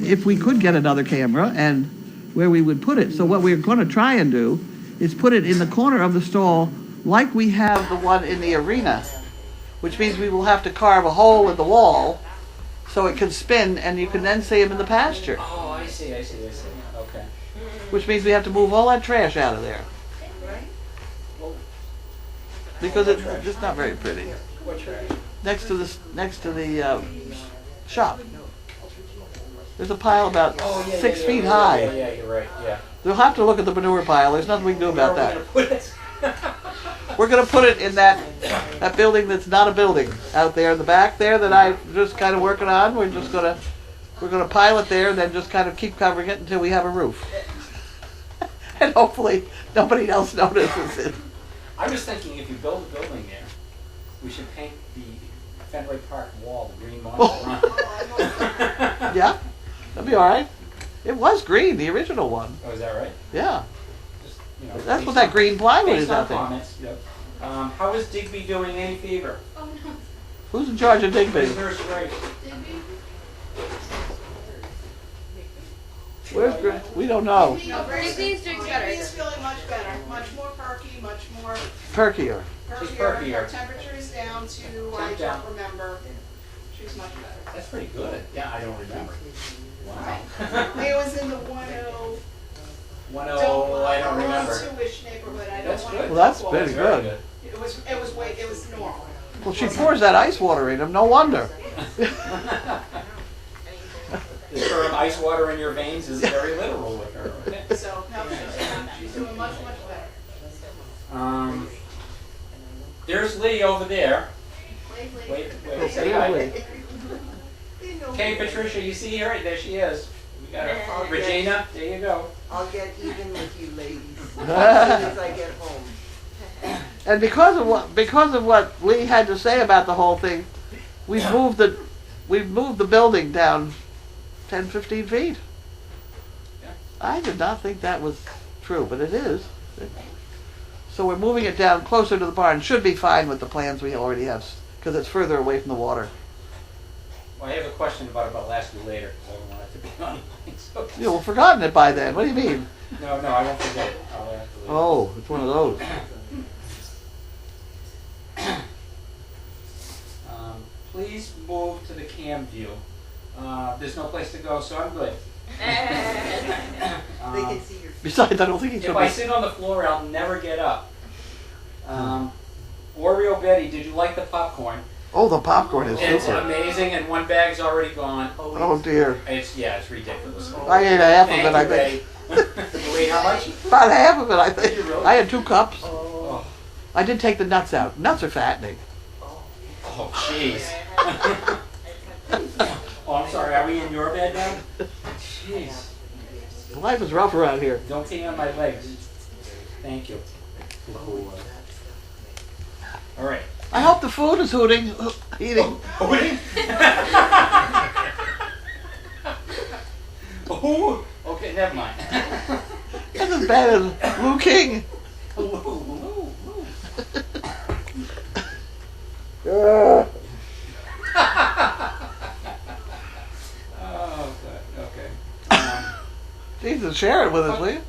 Speaker 2: if we could get another camera and where we would put it. So what we're going to try and do is put it in the corner of the stall like we have the one in the arena, which means we will have to carve a hole in the wall so it can spin and you can then see him in the pasture,
Speaker 6: Oh, I see. Okay.
Speaker 2: which means we have to move all that trash out of there because it's just not very pretty.
Speaker 6: What trash?
Speaker 2: Next to the shop. There's a pile about 6 feet high.
Speaker 6: Yeah, you're right. Yeah.
Speaker 2: They'll have to look at the manure pile. There's nothing we can do about
Speaker 6: Where are
Speaker 2: that.
Speaker 6: we gonna put it?
Speaker 2: We're gonna put it in that building that's not a building out there in the back there that I'm just kind of working on. We're gonna pile it there and then just kind of keep covering it until we have a roof. And hopefully nobody else notices it.
Speaker 6: I was thinking if you build a building there, we should paint the Fenway Park wall the green one.
Speaker 2: Yeah, that'd be all right. It was green, the original one.
Speaker 6: Oh, is that right?
Speaker 2: Yeah,
Speaker 6: Just,
Speaker 2: that's what that green plywood
Speaker 6: based
Speaker 2: is
Speaker 6: on
Speaker 2: out there.
Speaker 6: comments. Yep. How is Digby doing? Any fever?
Speaker 2: Who's in charge of Digby?
Speaker 6: Is Nurse Grace?
Speaker 2: Where's Grace? We don't know.
Speaker 4: Digby's doing better. Digby is feeling much better, much more perky, much more
Speaker 2: Perkier.
Speaker 6: She's
Speaker 4: perkier.
Speaker 6: perkier.
Speaker 4: Her temperature is down to, I
Speaker 6: down.
Speaker 4: don't remember. She's much better.
Speaker 6: That's pretty good. Yeah, I don't remember. Wow.
Speaker 4: It was in the 10,
Speaker 6: 10, I don't remember.
Speaker 4: 2-ish neighborhood. I don't
Speaker 6: That's
Speaker 4: want
Speaker 6: good.
Speaker 4: to.
Speaker 2: Well, that's
Speaker 4: quote.
Speaker 2: pretty
Speaker 6: Very
Speaker 2: good.
Speaker 4: It was normal.
Speaker 2: Well, she pours that ice water in him. No wonder.
Speaker 6: The term ice water in your veins is very literal with her. Okay.
Speaker 4: So, no, she's doing much, much better.
Speaker 6: There's Lee over there. Wait, say hi. Okay, Patricia, you see her? There she is. We got her. Regina, there you go.
Speaker 7: I'll get even with you ladies as soon as I get home.
Speaker 2: And because of what Lee had to say about the whole thing, we've moved the building down 10, 15 feet.
Speaker 6: Yeah.
Speaker 2: I did not think that was true, but it is. So we're moving it down closer to the barn. Should be fine with the plans we already have, because it's further away from the water.
Speaker 6: Well, I have a question about it, but I'll ask you later, because I don't want it to be online. So.
Speaker 2: You'll have forgotten it by then. What do you mean?
Speaker 6: No, I won't forget it. I'll ask you later.
Speaker 2: Oh, it's one of those.
Speaker 6: Please move to the cam view. There's no place to go, so I'm good.
Speaker 7: They can see your.
Speaker 2: Besides, I don't think he's
Speaker 6: If
Speaker 2: going
Speaker 6: I
Speaker 2: to
Speaker 6: sit on the floor, I'll never get up. Oreo Betty, did you like the popcorn?
Speaker 2: Oh, the popcorn is
Speaker 6: It's
Speaker 2: super.
Speaker 6: amazing, and one bag's already gone.
Speaker 2: Oh dear.
Speaker 6: It's ridiculous.
Speaker 2: I ate half of it, I
Speaker 6: Thank
Speaker 2: think.
Speaker 6: you, Betty. You ate how much?
Speaker 2: About half of it, I think.
Speaker 6: Did you really?
Speaker 2: I had 2 cups.
Speaker 6: Oh,
Speaker 2: I did take the nuts out. Nuts are fattening.
Speaker 6: oh, jeez. Oh, I'm sorry. Are we in your bed now? Jeez.
Speaker 2: Life is rough around here.
Speaker 6: Don't pee on my legs. Thank you. All right.
Speaker 2: I hope the food is eating.
Speaker 6: Oh, okay, never mind.
Speaker 2: That's as bad as Lou King.
Speaker 6: Oh, good. Okay.
Speaker 2: Jesus, share it with us, will you?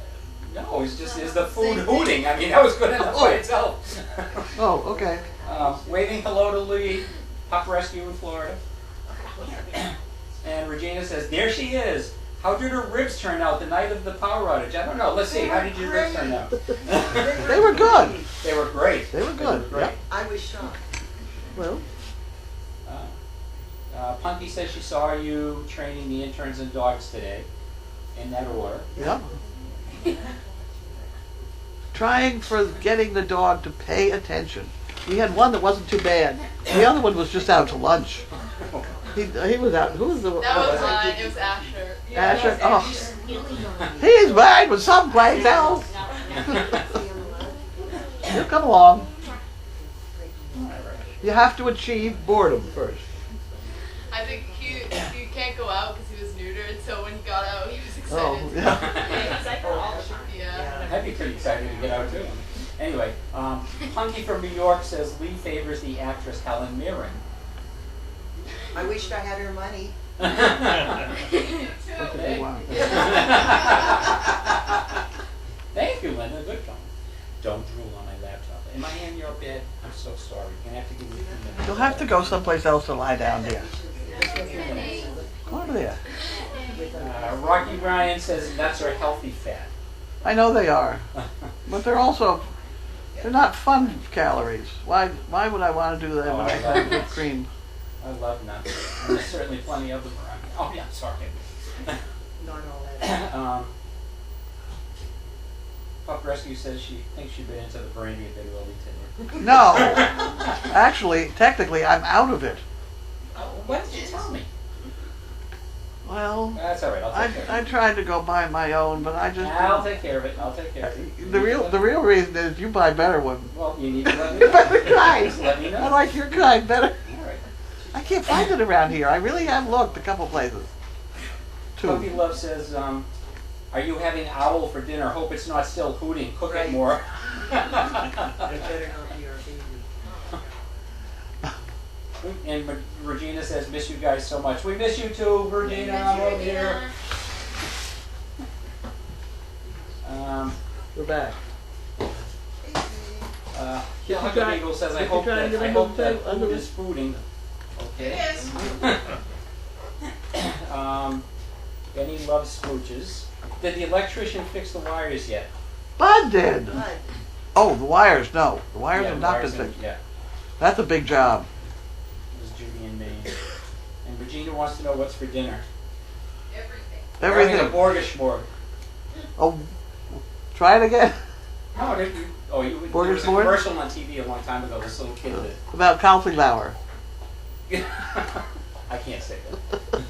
Speaker 6: No, it's the food hooting. I mean, that was good enough by itself.
Speaker 2: Oh, okay.
Speaker 6: Waving hello to Lee, Pup Rescue in Florida. And Regina says, there she is. How did her ribs turn out the night of the power outage? I don't know. Let's see. How did your ribs turn out?
Speaker 2: They were good.
Speaker 6: They were great.
Speaker 2: They were good.
Speaker 6: Great.
Speaker 2: Yep.
Speaker 7: I was shocked.
Speaker 2: Well,
Speaker 6: Punky says she saw you training the interns and dogs today. In that order.
Speaker 2: yep. Trying for getting the dog to pay attention. We had one that wasn't too bad. The other one was just out to lunch. He was out. Who was the?
Speaker 8: That was mine. It was Asher.
Speaker 2: Asher. Oh, he's mine with someplace else. He'll come along. You have to achieve boredom first.
Speaker 8: I think he can't go out because he was neutered. So when he got out, he was excited.
Speaker 2: Oh, yeah.
Speaker 5: It's like all the time.
Speaker 8: Yeah.
Speaker 6: I'd be pretty excited to get out too. Anyway, Punky from New York says Lee favors the actress Helen Mirren.
Speaker 7: I wished I had her money.
Speaker 2: Okay, wow.
Speaker 6: Thank you, Linda. Good job. Don't drool on my laptop. Am I in your bed? I'm so sorry. You're gonna have to give me a few minutes.
Speaker 2: You'll have to go someplace else to lie down, dear. Go over there.
Speaker 6: Rocky Bryan says nuts are healthy fat.
Speaker 2: I know they are, but they're not fun calories. Why would I want to do that when I have whipped cream?
Speaker 6: I love nuts. And there's certainly plenty of them around. Oh yeah, sorry.
Speaker 7: Not all that.
Speaker 6: Pup Rescue says she thinks she'd been into the brandy a bit early today.
Speaker 2: No, actually, technically, I'm out of it.
Speaker 6: Why didn't you tell me?
Speaker 2: Well,
Speaker 6: That's all right. I'll take care of
Speaker 2: I
Speaker 6: it.
Speaker 2: tried to go buy my own, but I just
Speaker 6: I'll take care of it. I'll take care of it.
Speaker 2: the real reason is you buy better ones.
Speaker 6: Well, you need to let me know.
Speaker 2: Better kind.
Speaker 6: Just let me know.
Speaker 2: I like your kind better.
Speaker 6: All right.
Speaker 2: I can't find it around here. I really have looked a couple places.
Speaker 6: Puppy
Speaker 2: 2.
Speaker 6: Love says, are you having owl for dinner? Hope it's not still hooting. Cook it
Speaker 7: Right.
Speaker 6: more.
Speaker 7: It better not be our baby.
Speaker 6: And Regina says, miss you guys so much. We miss you too, Regina. I'm over here.
Speaker 2: We're back.
Speaker 6: Kill Hunter Eagle says, I hope that food is fooding. Okay.
Speaker 8: It is.
Speaker 6: Benny loves smooches. Did the electrician fix the wires yet?
Speaker 2: Bud did.
Speaker 7: But
Speaker 2: Oh, the wires, no. The wires
Speaker 6: Yeah,
Speaker 2: have not been
Speaker 6: wires and-
Speaker 2: fixed.
Speaker 6: Yeah,
Speaker 2: That's a big job.
Speaker 6: it was Judy and Maine. And Regina wants to know what's for dinner.
Speaker 8: Everything.
Speaker 6: We're having a
Speaker 2: Everything.
Speaker 6: Borgashmorg.
Speaker 2: Oh, try it again.
Speaker 6: No, there was a
Speaker 2: Borgashmorg?
Speaker 6: commercial on TV a long time ago. This little kid that
Speaker 2: About cauliflower.
Speaker 6: I can't say that.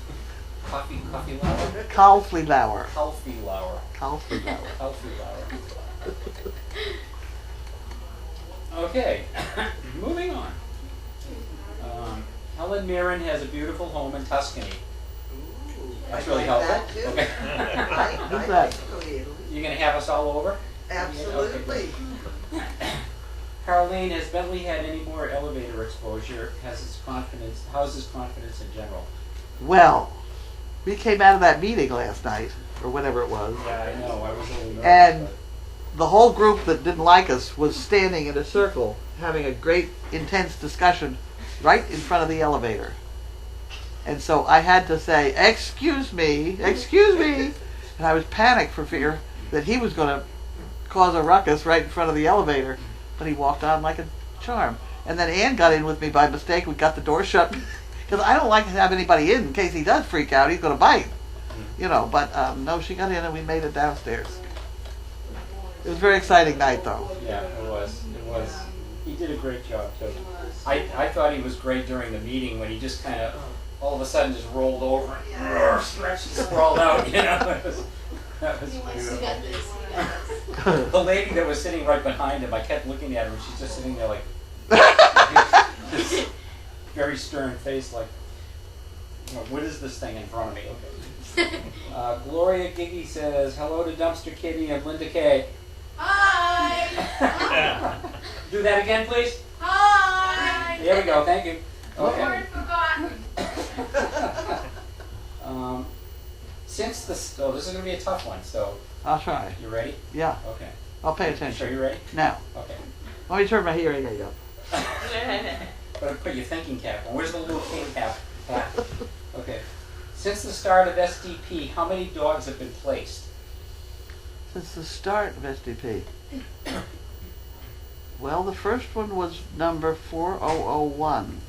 Speaker 6: Coffee flour?
Speaker 2: Cauliflower.
Speaker 6: Healthy flour.
Speaker 2: Cauliflower.
Speaker 6: Healthy flour. Okay, moving on. Helen Mirren has a beautiful home in Tuscany. That's really helpful. Okay.
Speaker 2: Who's that?
Speaker 6: You're gonna have us all over?
Speaker 7: Absolutely.
Speaker 6: Carlene, has Bentley had any more elevator exposure? How's his confidence in general?
Speaker 2: Well, we came out of that meeting last night, or whatever it was,
Speaker 6: Yeah, I know, I was a little nervous.
Speaker 2: and the whole group that didn't like us was standing in a circle having a great intense discussion right in front of the elevator. And so I had to say, excuse me, and I was panicked for fear that he was going to cause a ruckus right in front of the elevator, but he walked on like a charm. And then Ann got in with me by mistake. We got the door shut because I don't like to have anybody in case he does freak out. He's going to bite, you know. But no, she got in and we made it downstairs. It was a very exciting night, though.
Speaker 6: Yeah, it was. It was. He did a great job too. I thought he was great during the meeting when he just kind of all of a sudden just rolled over and stretched and sprawled out. You know, that was beautiful. The lady that was sitting right behind him, I kept looking at her. She's just sitting there like this very stern face, like, you know, what is this thing in front of me? Okay. Gloria Giggy says hello to Dumpster Kitty and Linda Kay.
Speaker 8: Hi!
Speaker 6: Do that again, please.
Speaker 8: Hi!
Speaker 6: There we go. Thank you. Okay.
Speaker 8: Word forgotten.
Speaker 6: Since this is going to be a tough one. So
Speaker 2: I'll try.
Speaker 6: you ready?
Speaker 2: Yeah,
Speaker 6: Okay.
Speaker 2: I'll pay
Speaker 6: Sure,
Speaker 2: attention.
Speaker 6: you ready?
Speaker 2: Now,
Speaker 6: Okay.
Speaker 2: let me turn my hearing aid up.
Speaker 6: But put your thinking cap on. Where's the little king cap? Okay. Since the start of SDP, how many dogs have been placed?
Speaker 2: Since the start of SDP. Well, the first one was number 401,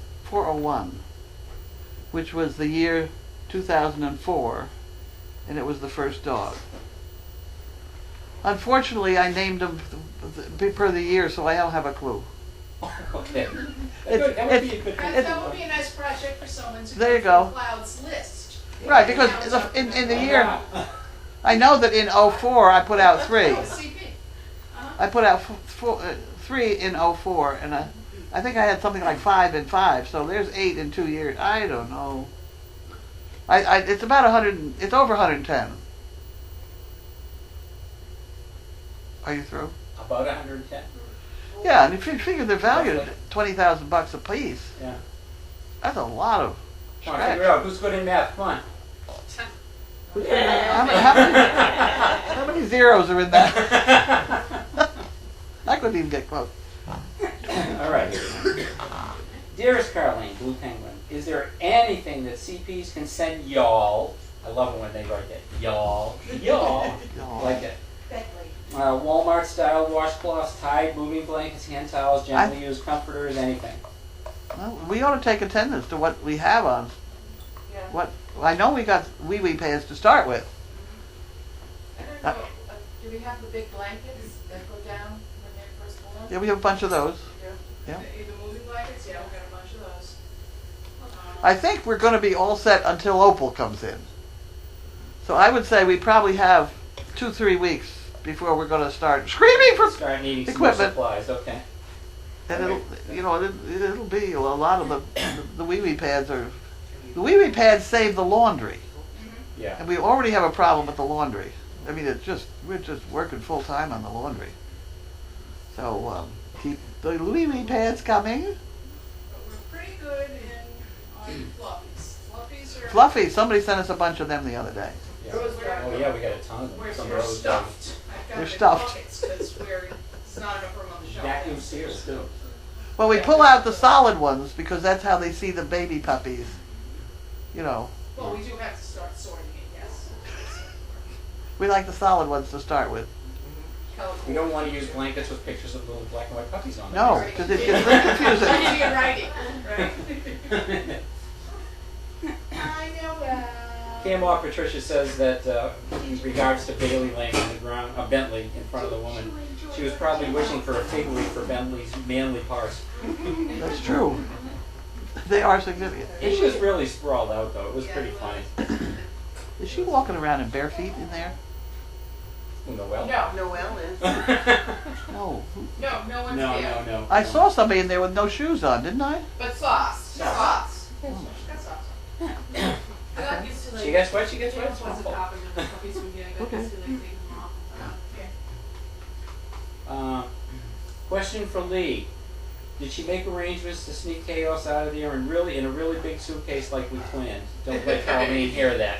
Speaker 2: which was the year 2004, and it was the first dog. Unfortunately, I named them per the year, so I don't have a clue.
Speaker 6: Okay.
Speaker 2: It's-
Speaker 6: That would be a good
Speaker 4: That would be a nice project for someone to
Speaker 2: There you
Speaker 4: go
Speaker 2: go.
Speaker 4: through Cloud's list.
Speaker 2: Right, because in the year, I know that in 04 I put out 3.
Speaker 4: Oh, CP.
Speaker 2: I put out 3 in 04, and I think I had something like 5 in 5, so there's 8 in 2 years. I don't know. It's about 100, it's over 110. Are you through?
Speaker 6: About 110.
Speaker 2: Yeah, and if you figure they're valued at $20,000 a piece,
Speaker 6: Yeah.
Speaker 2: that's a lot of
Speaker 6: Come on,
Speaker 2: scratch.
Speaker 6: figure out who's good in math. Come on.
Speaker 2: How many zeros are in that? I couldn't even get close.
Speaker 6: All right. Dearest Carlene, Blue Penguin, is there anything that CPs can send y'all? I love it when they write that. Y'all. Y'all. Like it. Walmart style washcloths, Tide, moving blankets, hand towels, gently used comforters, anything.
Speaker 2: Well, we ought to take attendance to what we have on.
Speaker 4: Yeah.
Speaker 2: What I know we got wee pads to start with.
Speaker 4: I don't know, do we have the big blankets that go down when they're first born?
Speaker 2: Yeah, we have a bunch of those. Yeah.
Speaker 4: The moving blankets, yeah, we got a bunch of those.
Speaker 2: I think we're going to be all set until Opal comes in. So I would say we probably have 2-3 weeks before we're going to start screaming for
Speaker 6: Start needing some more
Speaker 2: equipment.
Speaker 6: supplies, okay.
Speaker 2: And it'll be a lot of the wee pads are. The wee pads save the laundry,
Speaker 6: Yeah.
Speaker 2: and we already have a problem with the laundry. I mean, we're just working full time on the laundry. So keep the wee pads coming.
Speaker 4: But we're pretty good on fluffies. Fluffies are.
Speaker 2: Fluffy, somebody sent us a bunch of them the other day.
Speaker 6: Yeah. Oh yeah, we got a ton of them.
Speaker 4: We're
Speaker 6: Some of those
Speaker 4: stuffed. I've got
Speaker 2: They're
Speaker 4: them in
Speaker 2: stuffed.
Speaker 4: buckets, 'cause it's not enough room on the shelf.
Speaker 6: vacuum seals too.
Speaker 2: Well, we pull out the solid ones because that's how they see the baby puppies. You know,
Speaker 4: Well, we do have to start sorting it, yes.
Speaker 2: we like the solid ones to start with.
Speaker 6: We don't want to use blankets with pictures of little black and white puppies on them.
Speaker 2: No, because it gets very confusing.
Speaker 4: Easy in writing, right? I know that.
Speaker 6: KMR Patricia says that in regards to Bailey laying on the ground, Bentley in front of the woman, she was probably wishing for a fig leaf for Bentley's manly parts.
Speaker 2: That's true. They are significant.
Speaker 6: She was really sprawled out though. It was pretty funny.
Speaker 2: Is she walking around in bare feet in there?
Speaker 6: Who, Noel?
Speaker 8: No,
Speaker 7: Noel is.
Speaker 2: No.
Speaker 8: no one's
Speaker 6: No,
Speaker 8: there.
Speaker 6: no, no.
Speaker 2: I
Speaker 6: no.
Speaker 2: saw somebody in there with no shoes on, didn't I?
Speaker 8: But socks.
Speaker 6: Socks.
Speaker 8: Socks. Got socks. I got used to like.
Speaker 6: She gets wet, she gets wet.
Speaker 8: Once
Speaker 6: It's
Speaker 8: it
Speaker 6: awful.
Speaker 8: happened when the puppies were here, I got
Speaker 2: Okay.
Speaker 8: used to like taking them off. Okay.
Speaker 6: Question for Lee. Did she make arrangements to sneak chaos out of there and really in a really big suitcase like we planned? Don't let Colleen hear that.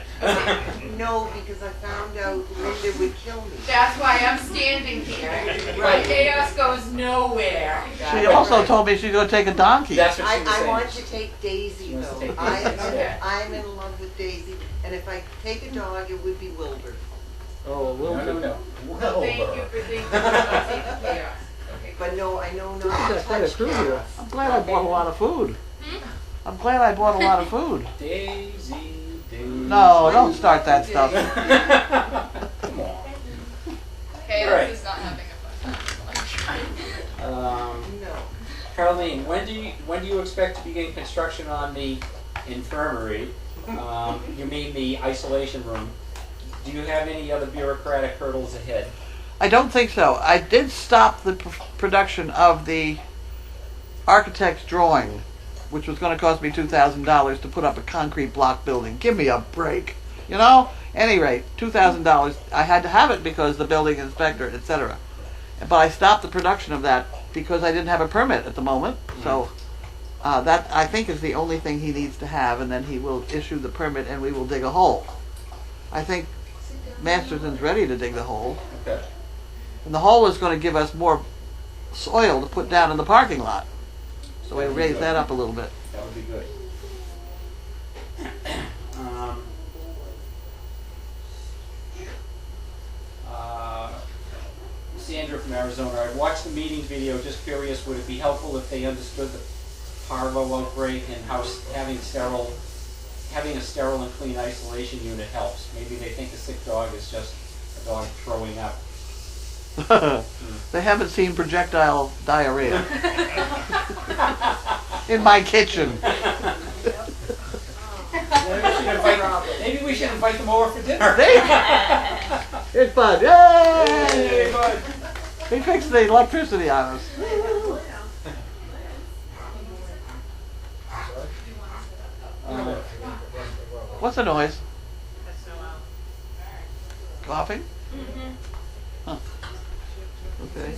Speaker 7: No, because I found out Linda would kill me.
Speaker 8: That's why I'm standing here. My chaos goes nowhere.
Speaker 2: She also told me she's going to take a donkey.
Speaker 6: That's what she was
Speaker 7: I
Speaker 6: saying.
Speaker 7: want to take Daisy
Speaker 6: She wants to
Speaker 7: though.
Speaker 6: take Daisy instead.
Speaker 7: I'm in love with Daisy, and if I take a dog, it would be Wilbur.
Speaker 2: Oh,
Speaker 6: No, no, no.
Speaker 8: So thank you for thinking about taking chaos. Okay.
Speaker 7: But no, I know not
Speaker 2: got
Speaker 7: to
Speaker 2: quite a
Speaker 7: touch
Speaker 2: crew here.
Speaker 7: chaos.
Speaker 2: I'm glad I bought a lot of food. I'm glad I bought a lot of food.
Speaker 6: Daisy, Daisy.
Speaker 2: No, don't start that stuff.
Speaker 6: Come on.
Speaker 8: Hey,
Speaker 6: Alright.
Speaker 8: this is not having a fun time.
Speaker 7: No.
Speaker 6: Carlene, when do you expect to begin construction on the infirmary? You mean the isolation room? Do you have any other bureaucratic hurdles ahead?
Speaker 2: I don't think so. I did stop the production of the architect's drawing, which was going to cost me $2,000 to put up a concrete block building. Give me a break, you know? Any rate, $2,000. I had to have it because the building inspector, etc. But I stopped the production of that because I didn't have a permit at the moment. So that I think is the only thing he needs to have, and then he will issue the permit and we will dig a hole. I think Masterson's ready to dig the hole.
Speaker 6: Okay.
Speaker 2: And the hole is going to give us more soil to put down in the parking lot. So we'll raise that up a little bit.
Speaker 6: That would be good. Sandra from Arizona. I watched the meeting video. Just curious, would it be helpful if they understood the parvo outbreak and how having a sterile and clean isolation unit helps? Maybe they think a sick dog is just a dog throwing up.
Speaker 2: They haven't seen projectile diarrhea in my kitchen.
Speaker 6: Maybe we should invite them over for dinner.
Speaker 2: It's fun.
Speaker 6: Hey,
Speaker 2: Yay!
Speaker 6: bud.
Speaker 2: He fixed the electricity on us. What's the noise? Coughing? Huh. Okay.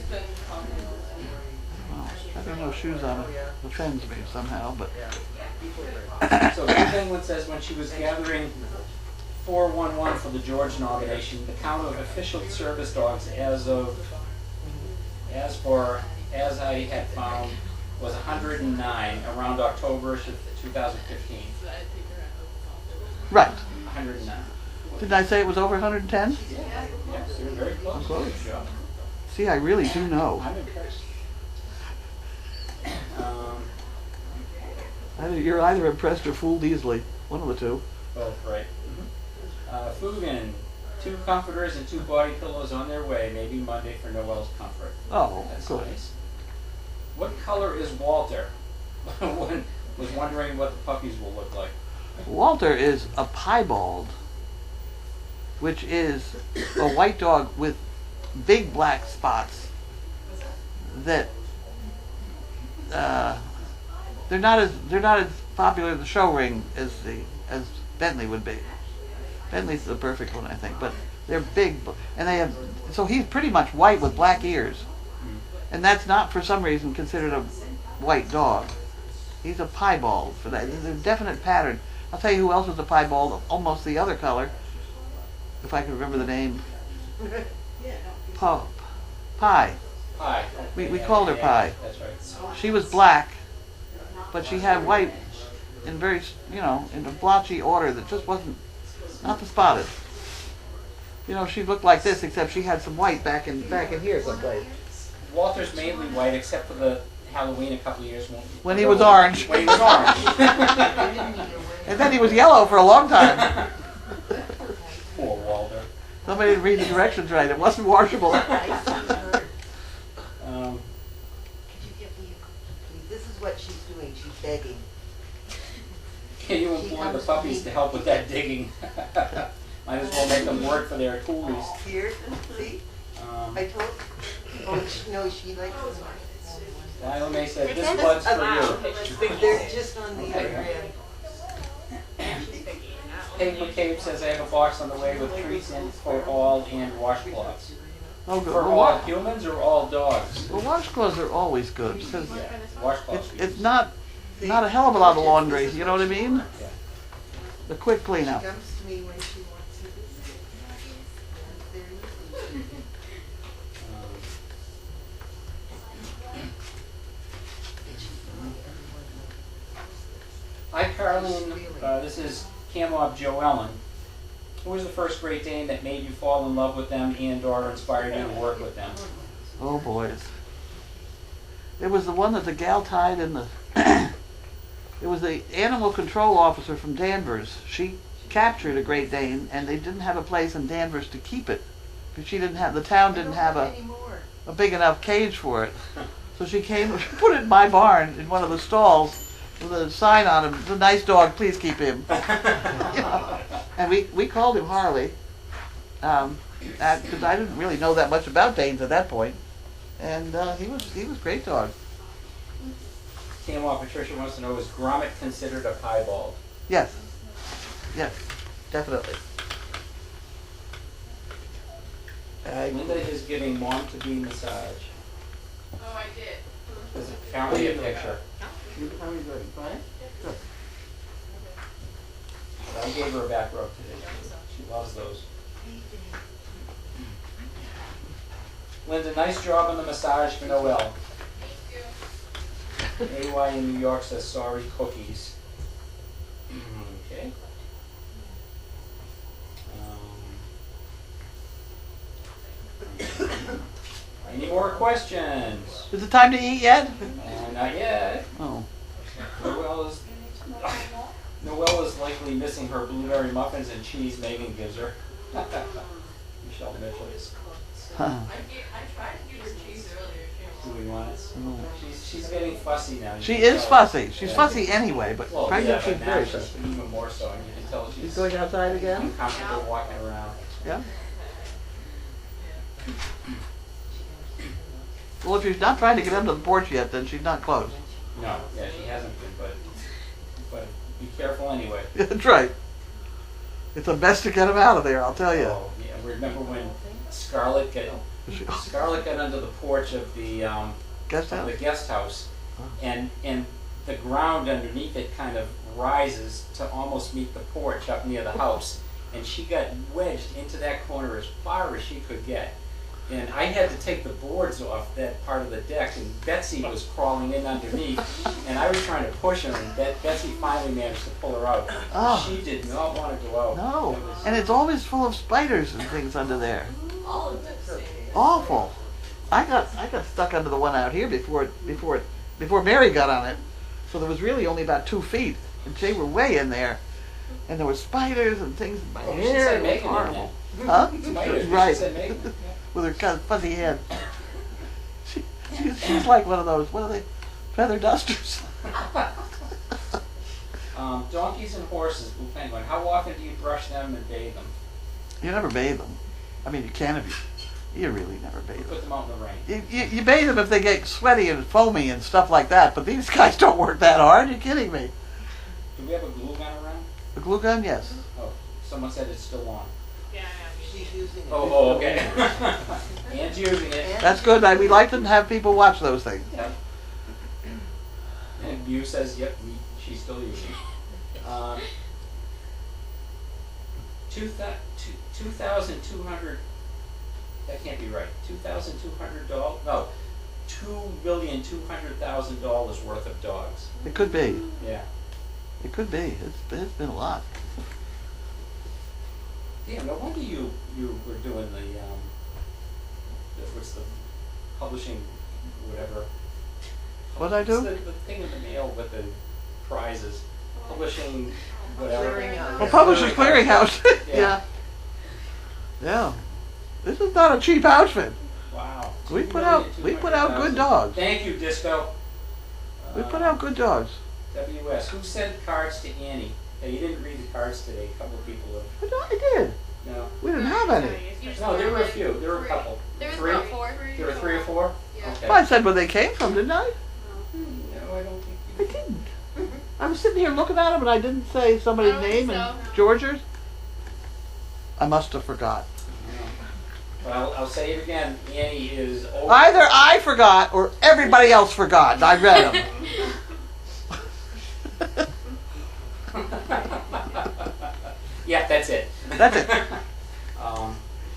Speaker 2: Well, having no shoes on offends me somehow, but
Speaker 6: So Lou Penguin says when she was gathering 411 for the George nomination, the count of official service dogs as I had found was 109 around October of 2015.
Speaker 2: right.
Speaker 6: 109.
Speaker 2: Didn't I say it was over 110?
Speaker 6: Yes, you're very close.
Speaker 2: I'm close.
Speaker 6: Good job.
Speaker 2: See, I really do know.
Speaker 6: I'm impressed.
Speaker 2: You're either impressed or fooled easily. One of the two.
Speaker 6: Both right. Fugan, 2 comforters and 2 body pillows on their way, maybe Monday for Noel's comfort.
Speaker 2: Oh,
Speaker 6: That's
Speaker 2: good.
Speaker 6: nice. What color is Walter? Was wondering what the puppies will look like.
Speaker 2: Walter is a piebald, which is a white dog with big black spots that they're not as popular in the show ring as Bentley would be. Bentley's the perfect one, I think, but they're big, and they have. So he's pretty much white with black ears, and that's not for some reason considered a white dog. He's a piebald for that. There's a definite pattern. I'll tell you who else was a piebald, almost the other color, if I can remember the name. Pie.
Speaker 6: Pie.
Speaker 2: We called her Pie.
Speaker 6: That's right.
Speaker 2: She was black, but she had white in very, in a blotchy order that just wasn't, not the spotted. She looked like this, except she had some white back in here someplace.
Speaker 6: Walter's mainly white, except for the Halloween a couple of years
Speaker 2: When he was orange.
Speaker 6: When he was orange.
Speaker 2: And then he was yellow for a long time.
Speaker 6: Poor Walter.
Speaker 2: Somebody didn't read the directions right. It wasn't washable.
Speaker 7: Could you get me a cookie, please? This is what she's doing. She's begging.
Speaker 6: Can you employ the puppies to help with that digging? Might as well make them work for their toolies.
Speaker 7: Here, see, I told, no, she likes them.
Speaker 6: Dial May said, this bud's for you.
Speaker 7: They're just on the other end.
Speaker 6: Kate McCabe says, I have a box on the way with treats in for all and washcloths.
Speaker 2: Oh, good.
Speaker 6: For
Speaker 2: Well,
Speaker 6: all humans or all dogs?
Speaker 2: well, washcloths are always good because
Speaker 6: Yeah, washcloths.
Speaker 2: it's not a hell of a lot of laundry. You know what I mean?
Speaker 6: Yeah.
Speaker 2: The quick
Speaker 7: She
Speaker 2: cleanup.
Speaker 7: comes to me when she wants it. They're easy.
Speaker 6: Hi, Carlene. This is Camob Joe Ellen. Who was the first Great Dane that made you fall in love with them and/or inspired you to work with them?
Speaker 2: Oh boys. It was the one that the gal tied in the. It was the animal control officer from Danvers. She captured a Great Dane, and they didn't have a place in Danvers to keep it, because the town didn't have a big enough cage for it. So she came, she put it in my barn in one of the stalls with a sign on him. It's a nice dog, please keep him. And we called him Harley, because I didn't really know that much about Danes at that point, and he was a great dog.
Speaker 6: Camob Patricia wants to know, is Grommet considered a piebald?
Speaker 2: Yes, definitely.
Speaker 6: Linda is giving mom-to-be massage.
Speaker 8: Oh, I did.
Speaker 6: There's apparently a picture. I gave her a back rub today. She loves those. Linda, nice job on the massage for Noel.
Speaker 8: Thank you.
Speaker 6: AY in New York says sorry cookies. Okay. Any more questions?
Speaker 2: Is it time to eat yet?
Speaker 6: Not yet.
Speaker 2: Oh.
Speaker 6: Noelle is likely missing her blueberry muffins and cheese Megan gives her. Michelle Mitchell is.
Speaker 2: Huh.
Speaker 8: I tried to give her cheese earlier. She
Speaker 6: Do we want it?
Speaker 2: Oh.
Speaker 6: She's getting fussy now.
Speaker 2: She is fussy. She's fussy anyway, but
Speaker 6: Well,
Speaker 2: pregnant
Speaker 6: yeah,
Speaker 2: she's
Speaker 6: but now
Speaker 2: very
Speaker 6: she's
Speaker 2: fussy.
Speaker 6: even more so. And you can tell
Speaker 2: She's
Speaker 6: she's
Speaker 2: going outside again?
Speaker 6: uncomfortable walking around.
Speaker 2: Yeah. Well, if she's not trying to get onto the porch yet, then she's not close.
Speaker 6: No, yeah, she hasn't been, but be careful anyway.
Speaker 2: That's right. It's the best to get them out of there, I'll tell you.
Speaker 6: Oh, yeah, remember when Scarlett got under the porch of the
Speaker 2: Guest
Speaker 6: of
Speaker 2: house?
Speaker 6: the guest house, and the ground underneath it kind of rises to almost meet the porch up near the house, and she got wedged into that corner as far as she could get. And I had to take the boards off that part of the deck, and Betsy was crawling in underneath, and I was trying to push her, and Betsy finally managed to pull her out.
Speaker 2: Oh.
Speaker 6: She did not want to go out.
Speaker 2: No.
Speaker 6: It was-
Speaker 2: And it's always full of spiders and things under there.
Speaker 8: All of it.
Speaker 2: Awful. I got stuck under the one out here before Mary got on it. So there was really only about 2 feet, and they were way in there. And there were spiders and things in my
Speaker 6: Oh, she
Speaker 2: hair.
Speaker 6: said
Speaker 2: It was
Speaker 6: Megan in
Speaker 2: horrible.
Speaker 6: there.
Speaker 2: Huh?
Speaker 6: Spiders,
Speaker 2: Right.
Speaker 6: she said Megan.
Speaker 2: With her kind of fuzzy head. She's like one of those, what are they? Feather dusters.
Speaker 6: Donkeys and horses, Blue Penguin. How often do you brush them and bathe them?
Speaker 2: You never bathe them. I mean, you can if you really never bathe them.
Speaker 6: Put them out in the rain.
Speaker 2: You bathe them if they get sweaty and foamy and stuff like that, but these guys don't work that hard. You're kidding me.
Speaker 6: Do we have a glue gun around?
Speaker 2: A glue gun, yes.
Speaker 6: Oh, someone said it's still on.
Speaker 7: She's using it.
Speaker 6: Oh, okay. Ann's using it.
Speaker 2: That's good. We like to have people watch those things.
Speaker 6: Yep. And Mew says, yep, she's still using it. 2,200, that can't be right. $2,200, no, $2,200,000 worth of dogs.
Speaker 2: It could be.
Speaker 6: Yeah.
Speaker 2: It could be. It's been a lot.
Speaker 6: Damn, no wonder you were doing the what's the publishing, whatever.
Speaker 2: What'd I do?
Speaker 6: What's the thing in the mail with the prizes. Publishing, whatever.
Speaker 7: Clearinghouse.
Speaker 2: Well, Publishers Clearinghouse.
Speaker 6: Yeah.
Speaker 2: Yeah. This is not a cheap outfit.
Speaker 6: Wow.
Speaker 2: We put out good dogs.
Speaker 6: Thank you, Disco.
Speaker 2: We put out good dogs.
Speaker 6: WS. Who sent cards to Annie? Hey, you didn't read the cards today. A couple of people have.
Speaker 2: I did.
Speaker 6: No.
Speaker 2: We didn't have any.
Speaker 6: No, there were a few. There were a couple.
Speaker 8: There was
Speaker 6: Three?
Speaker 8: about 4.
Speaker 6: There were 3 or 4?
Speaker 8: Yeah.
Speaker 6: Okay.
Speaker 2: Well, I said where they came from, didn't I?
Speaker 6: No, I don't think
Speaker 2: I
Speaker 6: you
Speaker 2: didn't. I was sitting here looking at them and I didn't say somebody's
Speaker 8: I don't
Speaker 2: name
Speaker 8: think
Speaker 2: and
Speaker 8: so.
Speaker 2: George's. I must have forgot.
Speaker 6: Well, I'll say it again. Annie is over.
Speaker 2: Either I forgot or everybody else forgot. I read them.
Speaker 6: Yeah, that's it.
Speaker 2: That's it.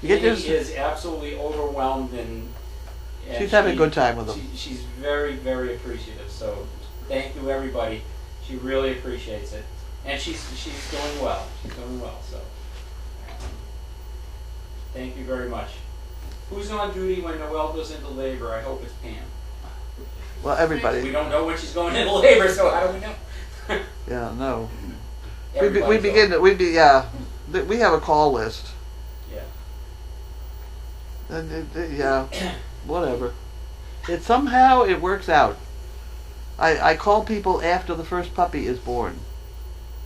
Speaker 2: You get
Speaker 6: Annie
Speaker 2: this-
Speaker 6: is absolutely overwhelmed and
Speaker 2: She's having a good time with them.
Speaker 6: She's very, very appreciative. So thank you, everybody. She really appreciates it, and she's doing well. She's doing well. So thank you very much. Who's on duty when Noelle goes into labor? I hope it's Pam.
Speaker 2: Well,
Speaker 6: We
Speaker 2: everybody.
Speaker 6: don't know when she's going into labor, so how do we know?
Speaker 2: Yeah, no.
Speaker 6: Everybody's
Speaker 2: We have a call list.
Speaker 6: Yeah.
Speaker 2: And yeah, whatever. Somehow it works out. I call people after the first puppy is born.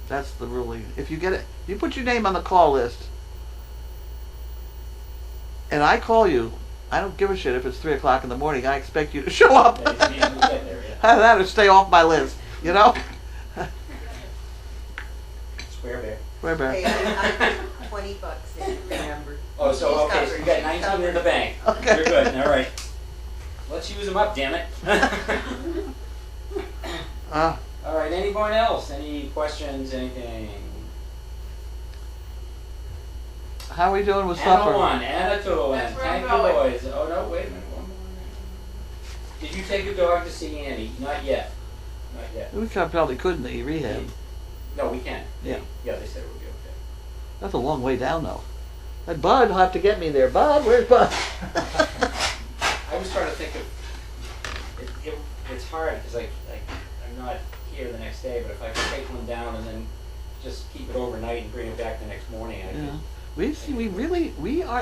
Speaker 2: That's the ruling. If you get it, you put your name on the call list, and I call you. I don't give a shit if it's 3 o'clock in the morning. I expect you to show up.
Speaker 6: Yeah, you get there, yeah.
Speaker 2: Either that or stay off my list. You know.
Speaker 6: Square bear.
Speaker 2: Where
Speaker 7: Hey,
Speaker 2: back?
Speaker 7: I put $20 in, remember.
Speaker 6: Oh, so
Speaker 7: She's
Speaker 6: okay, so you got
Speaker 7: covered.
Speaker 6: 19 in the bank.
Speaker 2: Okay.
Speaker 6: You're good. All right. Let's use them up, damn it. All right. Anyone else? Any questions? Anything?
Speaker 2: How are we doing with
Speaker 6: Anna
Speaker 2: supper?
Speaker 6: 1, Anna 2, and
Speaker 8: That's where I'm
Speaker 6: thank you,
Speaker 8: going.
Speaker 6: boys. Oh no, wait a minute. One more. Did you take a dog to see Annie? Not yet. Not yet.
Speaker 2: We probably couldn't at rehab.
Speaker 6: No, we can.
Speaker 2: Yeah.
Speaker 6: Yeah, they said it would be okay.
Speaker 2: That's a long way down, though. That Bud will have to get me there. Bud, where's Bud?
Speaker 6: I was trying to think of it's hard because I'm not here the next day, but if I could take one down and then just keep it overnight and bring it back the next morning, I
Speaker 2: Yeah.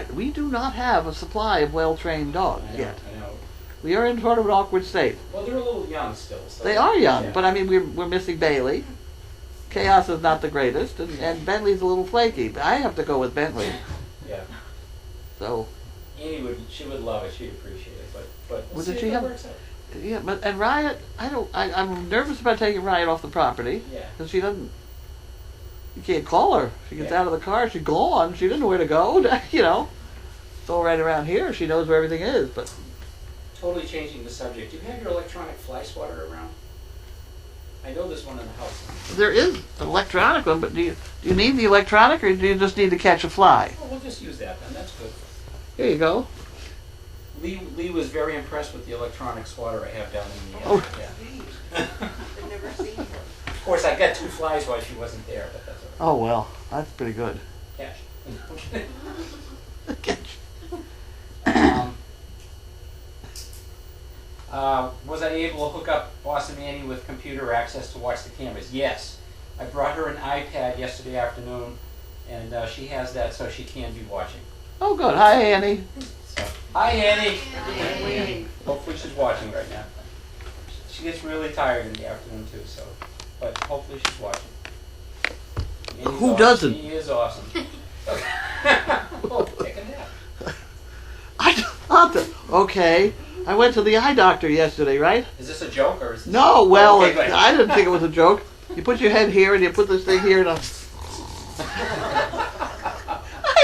Speaker 6: could.
Speaker 2: We do not have a supply of well-trained dogs
Speaker 6: I know,
Speaker 2: yet.
Speaker 6: I know.
Speaker 2: We are in sort of an awkward state.
Speaker 6: Well, they're a little young still. So
Speaker 2: They are young,
Speaker 6: yeah.
Speaker 2: but I mean, we're missing Bailey. Chaos is not the greatest, and Bentley's a little flaky. But I have to go with Bentley.
Speaker 6: Yeah.
Speaker 2: So,
Speaker 6: Annie she would love it. She'd appreciate it, but we'll
Speaker 2: Well,
Speaker 6: see
Speaker 2: did
Speaker 6: if
Speaker 2: she
Speaker 6: it
Speaker 2: have-
Speaker 6: works out.
Speaker 2: yeah, and Riot, I'm nervous about taking Riot off the property.
Speaker 6: Yeah.
Speaker 2: Because she doesn't, you can't call her. She gets
Speaker 6: Yeah.
Speaker 2: out of the car, she's gone. She doesn't know where to go, you know. It's all right around here. She knows where everything is, but
Speaker 6: Totally changing the subject. Do you have your electronic fly swatter around? I know there's one in the house.
Speaker 2: there is an electronic one, but do you need the electronic or do you just need to catch a fly?
Speaker 6: Oh, we'll just use that then. That's good.
Speaker 2: Here you go.
Speaker 6: Lee was very impressed with the electronic swatter I have down in the.
Speaker 2: Oh.
Speaker 6: Yeah.
Speaker 7: I've never seen one.
Speaker 6: Of course, I got 2 flies while she wasn't there, but that's all right.
Speaker 2: Oh, well, that's pretty good.
Speaker 6: Cash. Was I able to hook up Boston Annie with computer access to watch the cameras? Yes. I brought her an iPad yesterday afternoon, and she has that so she can be watching.
Speaker 2: Oh, good. Hi, Annie.
Speaker 6: So, hi, Annie. Hopefully she's watching right now. She gets really tired in the afternoon too, so, but hopefully she's watching. Annie's
Speaker 2: Who
Speaker 6: awesome.
Speaker 2: doesn't?
Speaker 6: She is awesome. Oh, take a nap.
Speaker 2: Okay. I went to the eye doctor yesterday, right?
Speaker 6: Is this a joke or is this?
Speaker 2: No, well,
Speaker 6: Okay, good.
Speaker 2: I didn't think it was a joke. You put your head here and you put this thing here, and I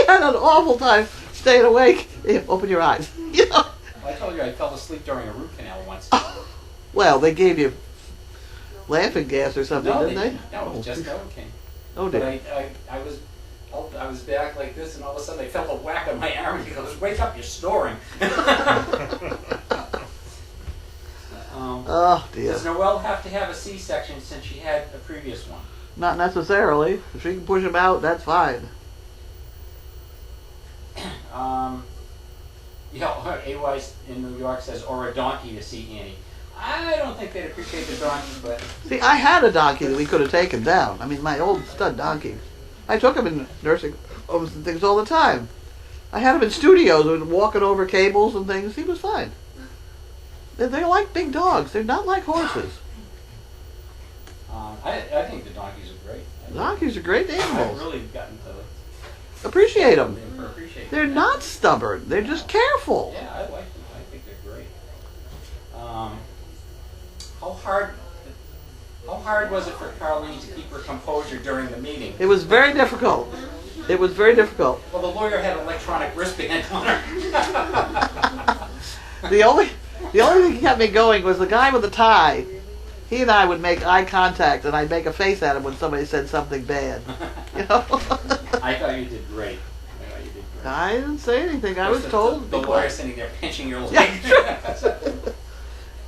Speaker 2: had an awful time staying awake. Yeah, open your eyes. You know?
Speaker 6: I told you I fell asleep during a root canal once.
Speaker 2: Well, they gave you laughing gas or something,
Speaker 6: No,
Speaker 2: didn't they?
Speaker 6: No, it was just Novocaine.
Speaker 2: Oh,
Speaker 6: But
Speaker 2: dear.
Speaker 6: I was back like this, and all of a sudden I felt a whack on my arm, and he goes, "Wake up! You're snoring."
Speaker 2: Oh, dear.
Speaker 6: Does Noelle have to have a C-section since she had a previous one?
Speaker 2: Not necessarily. If she can push him out, that's fine.
Speaker 6: AY in New York says, or a donkey to see Annie. I don't think they'd appreciate the donkey, but
Speaker 2: See, I had a donkey that we could have taken down. I mean, my old stud donkey. I took him in nursing homes and things all the time. I had him in studios, walking over cables and things. He was fine. They're like big dogs. They're not like horses.
Speaker 6: I think the donkeys are great.
Speaker 2: Donkeys are great
Speaker 6: I've
Speaker 2: animals.
Speaker 6: really gotten to
Speaker 2: appreciate them.
Speaker 6: Appreciate
Speaker 2: They're
Speaker 6: that.
Speaker 2: not stubborn. They're just careful.
Speaker 6: Yeah, I like them. I think they're great. How hard was it for Carlene to keep her composure during the meeting?
Speaker 2: It was very difficult. It was very difficult.
Speaker 6: Well, the lawyer had an electronic wristband on her.
Speaker 2: The only thing that kept me going was the guy with the tie. He and I would make eye contact, and I'd make a face at him when somebody said something bad. You know.
Speaker 6: I thought you did great. I thought you did great.
Speaker 2: I didn't say anything. I was told.
Speaker 6: The lawyer sitting there pinching your leg.
Speaker 2: Yeah.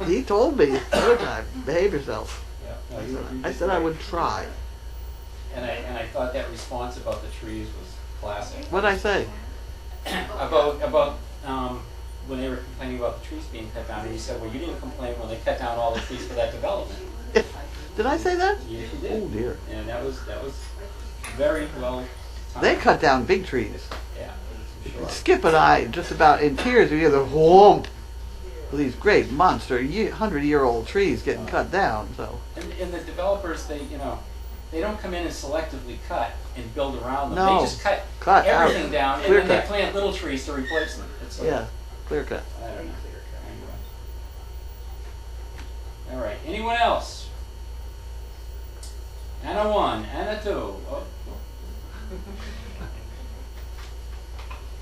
Speaker 2: He told me another time, behave yourself.
Speaker 6: Yeah, no, you did
Speaker 2: I said I would try.
Speaker 6: And I thought that response about the trees was classic.
Speaker 2: What did I say?
Speaker 6: about when they were complaining about the trees being cut down, and you said, well, you didn't complain when they cut down all the trees for that development.
Speaker 2: Did I say that?
Speaker 6: Yes, you did.
Speaker 2: Oh dear.
Speaker 6: And that was very well timed.
Speaker 2: They cut down big trees.
Speaker 6: Yeah, for sure.
Speaker 2: Skip and I, just about in tears, we hear the whoomp of these great monster 100-year-old trees getting cut down. So.
Speaker 6: And the developers, they don't come in and selectively cut and build around them.
Speaker 2: No.
Speaker 6: They just cut
Speaker 2: out.
Speaker 6: everything down, and
Speaker 2: Clear
Speaker 6: then they
Speaker 2: cut.
Speaker 6: plant little trees to replace them. It's like,
Speaker 2: Yeah, clear cut.
Speaker 6: I don't know. Anyway. All right. Anyone else? Anna 1, Anna 2. Oh.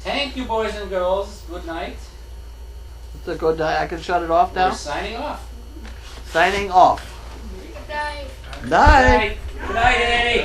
Speaker 6: Thank you, boys and girls. Good night.
Speaker 2: It's a good night. I can shut it off now.
Speaker 6: We're signing off.
Speaker 2: Signing off.
Speaker 8: Good night.
Speaker 2: Night.
Speaker 6: Good night, Eddie.